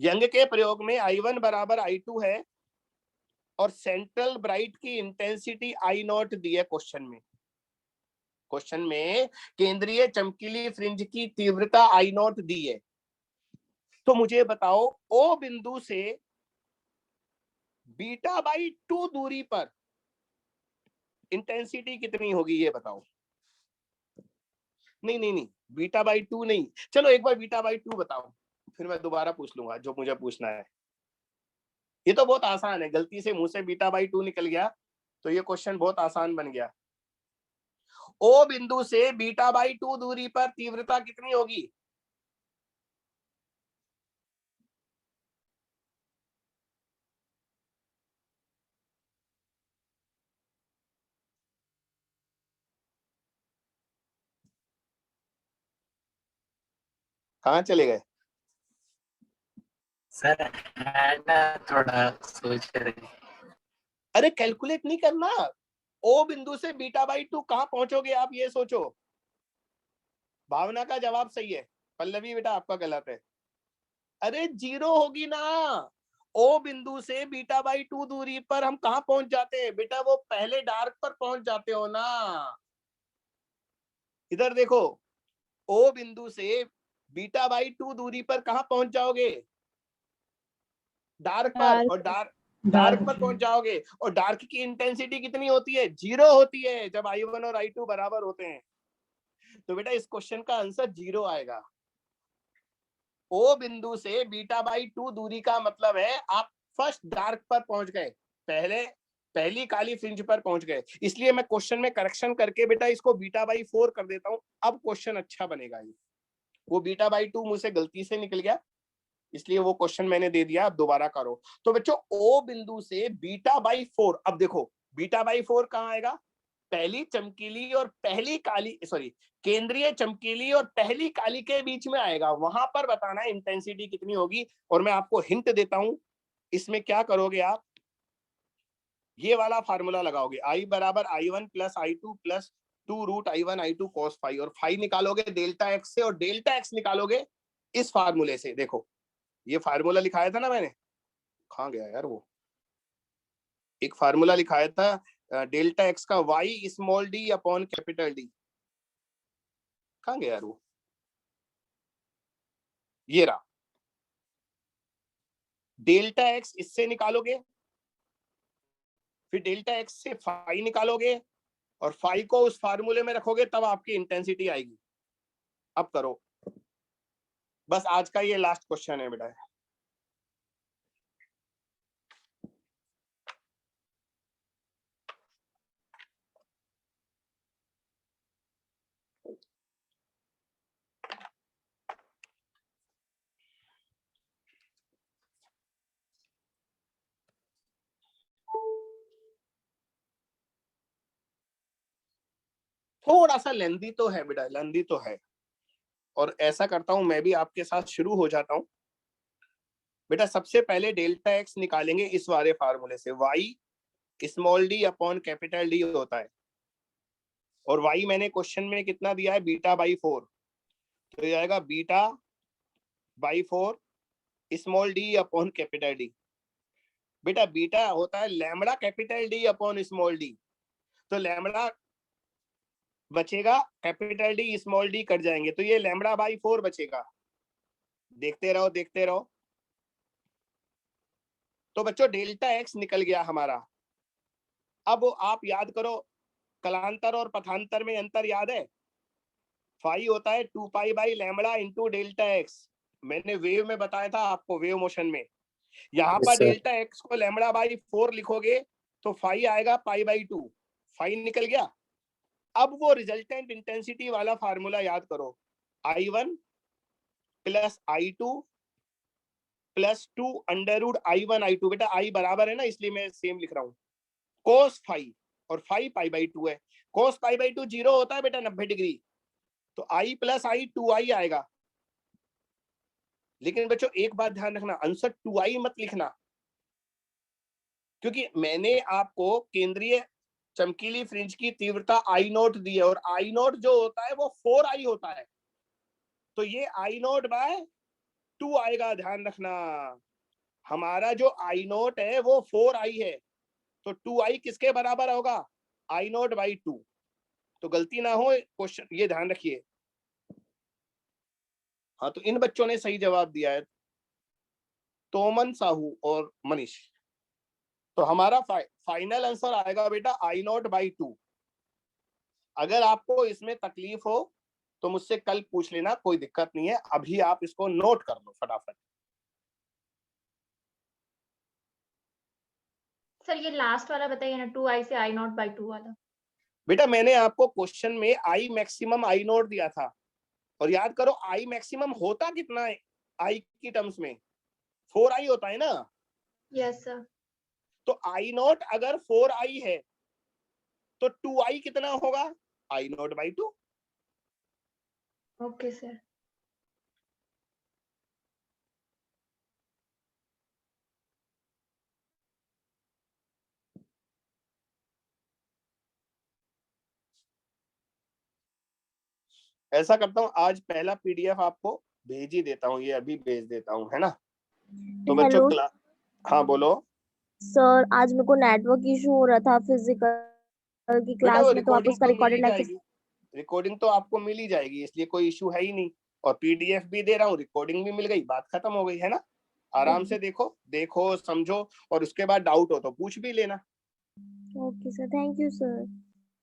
यंग के प्रयोग में I1 बराबर I2 है, और सेंट्रल ब्राइट की इंटेंसिटी I0 दी है क्वेश्चन में। क्वेश्चन में केंद्रीय चमकीली फ्रिंज की तीव्रता I0 दी है। तो मुझे बताओ, O बिंदु से β/2 दूरी पर इंटेंसिटी कितनी होगी, ये बताओ। नहीं, β/2 नहीं, चलो एक बार β/2 बताओ, फिर मैं दोबारा पूछ लूंगा जो मुझे पूछना है। ये तो बहुत आसान है, गलती से मुंह से β/2 निकल गया, तो ये क्वेश्चन बहुत आसान बन गया। O बिंदु से β/2 दूरी पर तीव्रता कितनी होगी? कहाँ चले गए? सर है ना, थोड़ा सोच रहे। अरे कैलकुलेट नहीं करना, O बिंदु से β/2 कहाँ पहुंचोगे आप, ये सोचो। भावना का जवाब सही है, पल्लवी बेटा आपका गलत है। अरे 0 होगी ना। O बिंदु से β/2 दूरी पर हम कहाँ पहुंच जाते हैं बेटा, वो पहले डार्क पर पहुंच जाते हो ना। इधर देखो, O बिंदु से β/2 दूरी पर कहाँ पहुंच जाओगे? डार्क पर, और डार्क पर पहुंच जाओगे, और डार्क की इंटेंसिटी कितनी होती है? 0 होती है जब I1 और I2 बराबर होते हैं। तो बेटा इस क्वेश्चन का आंसर 0 आएगा। O बिंदु से β/2 दूरी का मतलब है आप फर्स्ट डार्क पर पहुंच गए, पहली काली फ्रिंज पर पहुंच गए। इसलिए मैं क्वेश्चन में करेक्शन करके बेटा इसको β/4 कर देता हूं, अब क्वेश्चन अच्छा बनेगा। ये वो β/2 मुझसे गलती से निकल गया, इसलिए वो क्वेश्चन मैंने दे दिया, आप दोबारा करो। तो बच्चों O बिंदु से β/4, अब देखो β/4 कहाँ आएगा? पहली चमकीली और पहली काली, सॉरी, केंद्रीय चमकीली और पहली काली के बीच में आएगा, वहां पर बताना है इंटेंसिटी कितनी होगी। और मैं आपको हिंट देता हूं, इसमें क्या करोगे आप, ये वाला फार्मूला लगाओगे, I बराबर I1 plus I2 plus 2√I1 I2 cos phi, और फाई निकालोगे डेल्टा एक्स से, और डेल्टा एक्स निकालोगे इस फार्मूले से। देखो ये फार्मूला लिखाया था ना मैंने, कहाँ गया यार वो, एक फार्मूला लिखाया था डेल्टा एक्स का, y small d upon capital D, कहाँ गया यार वो, ये रहा। डेल्टा एक्स इससे निकालोगे, फिर डेल्टा एक्स से फाई निकालोगे, और फाई को उस फार्मूले में रखोगे, तब आपकी इंटेंसिटी आएगी। अब करो, बस आज का ये लास्ट क्वेश्चन है बेटा। थोड़ा सा लेंदी तो है बेटा, लेंदी तो है, और ऐसा करता हूं मैं भी आपके साथ शुरू हो जाता हूं। बेटा सबसे पहले डेल्टा एक्स निकालेंगे इस वाले फार्मूले से, y small d upon capital D होता है, और y मैंने क्वेश्चन में कितना दिया है, β/4, तो ये आएगा β/4 small d upon capital D। बेटा बीटा होता है lambda capital D upon small d, तो लैम्बडा बचेगा, capital D small d cut जाएंगे, तो ये λ/4 बचेगा। देखते रहो देखते रहो। तो बच्चों डेल्टा एक्स निकल गया हमारा। अब आप याद करो, कलांतर और पथांतर में अंतर याद है, फाई होता है 2π/λ इंटू डेल्टा एक्स। मैंने वेव में बताया था आपको, वेव मोशन में। यहाँ पर डेल्टा एक्स को λ/4 लिखोगे तो फाई आएगा π/2, फाई निकल गया। अब वो रिजल्टेंट इंटेंसिटी वाला फार्मूला याद करो, I1 plus I2 plus 2 √I1 I2। बेटा I बराबर है ना, इसलिए मैं सेम लिख रहा हूँ, कोस फाई, और फाई π/2 है। कोस π/2 0 होता है बेटा 90 डिग्री, तो I प्लस I 2I आएगा। लेकिन बच्चों एक बात ध्यान रखना, आंसर 2I मत लिखना, क्योंकि मैंने आपको केंद्रीय चमकीली फ्रिंज की तीव्रता I0 दी है, और I0 जो होता है वो 4I होता है, तो ये I0/2 आएगा। ध्यान रखना, हमारा जो I0 है वो 4I है, तो 2I किसके बराबर होगा, I0/2। तो गलती ना हो क्वेश्चन, ये ध्यान रखिए। हाँ, तो इन बच्चों ने सही जवाब दिया है, तोमन, साहू और मनीष। तो हमारा फाइनल आंसर आएगा बेटा I0/2। अगर आपको इसमें तकलीफ हो तो मुझसे कल पूछ लेना, कोई दिक्कत नहीं है, अभी आप इसको नोट कर लो फटाफट। सर ये लास्ट वाला बताइए ना, 2I से I0/2 वाला। बेटा मैंने आपको क्वेश्चन में I मैक्सिमम I0 दिया था, और याद करो I मैक्सिमम होता कितना है I की टर्म्स में, 4I होता है ना। Yes sir. तो I0 अगर 4I है तो 2I कितना होगा, I0/2। Okay sir. ऐसा करता हूँ, आज पहला PDF आपको भेज ही देता हूँ, ये अभी भेज देता हूँ, है ना। तो बच्चों हेलो हाँ बोलो। सर, आज मेरे को नेटवर्क इशू हो रहा था फिजिकल की बेटा क्लास वो में, तो आप रिकॉर्डिंग उसका तो मिल ही रिकॉर्डेड लेक्चर। जाएगी, रिकॉर्डिंग तो आपको मिल ही जाएगी, इसलिए कोई इशू है ही नहीं। और PDF भी दे रहा हूँ, रिकॉर्डिंग भी मिल गई, बात खत्म हो गई, है ना। आराम से देखो समझो, और उसके बाद डाउट हो तो पूछ भी लेना। Okay sir, thank you sir.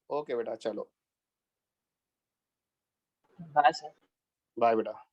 Okay बेटा, चलो बाय सर। बाय बेटा।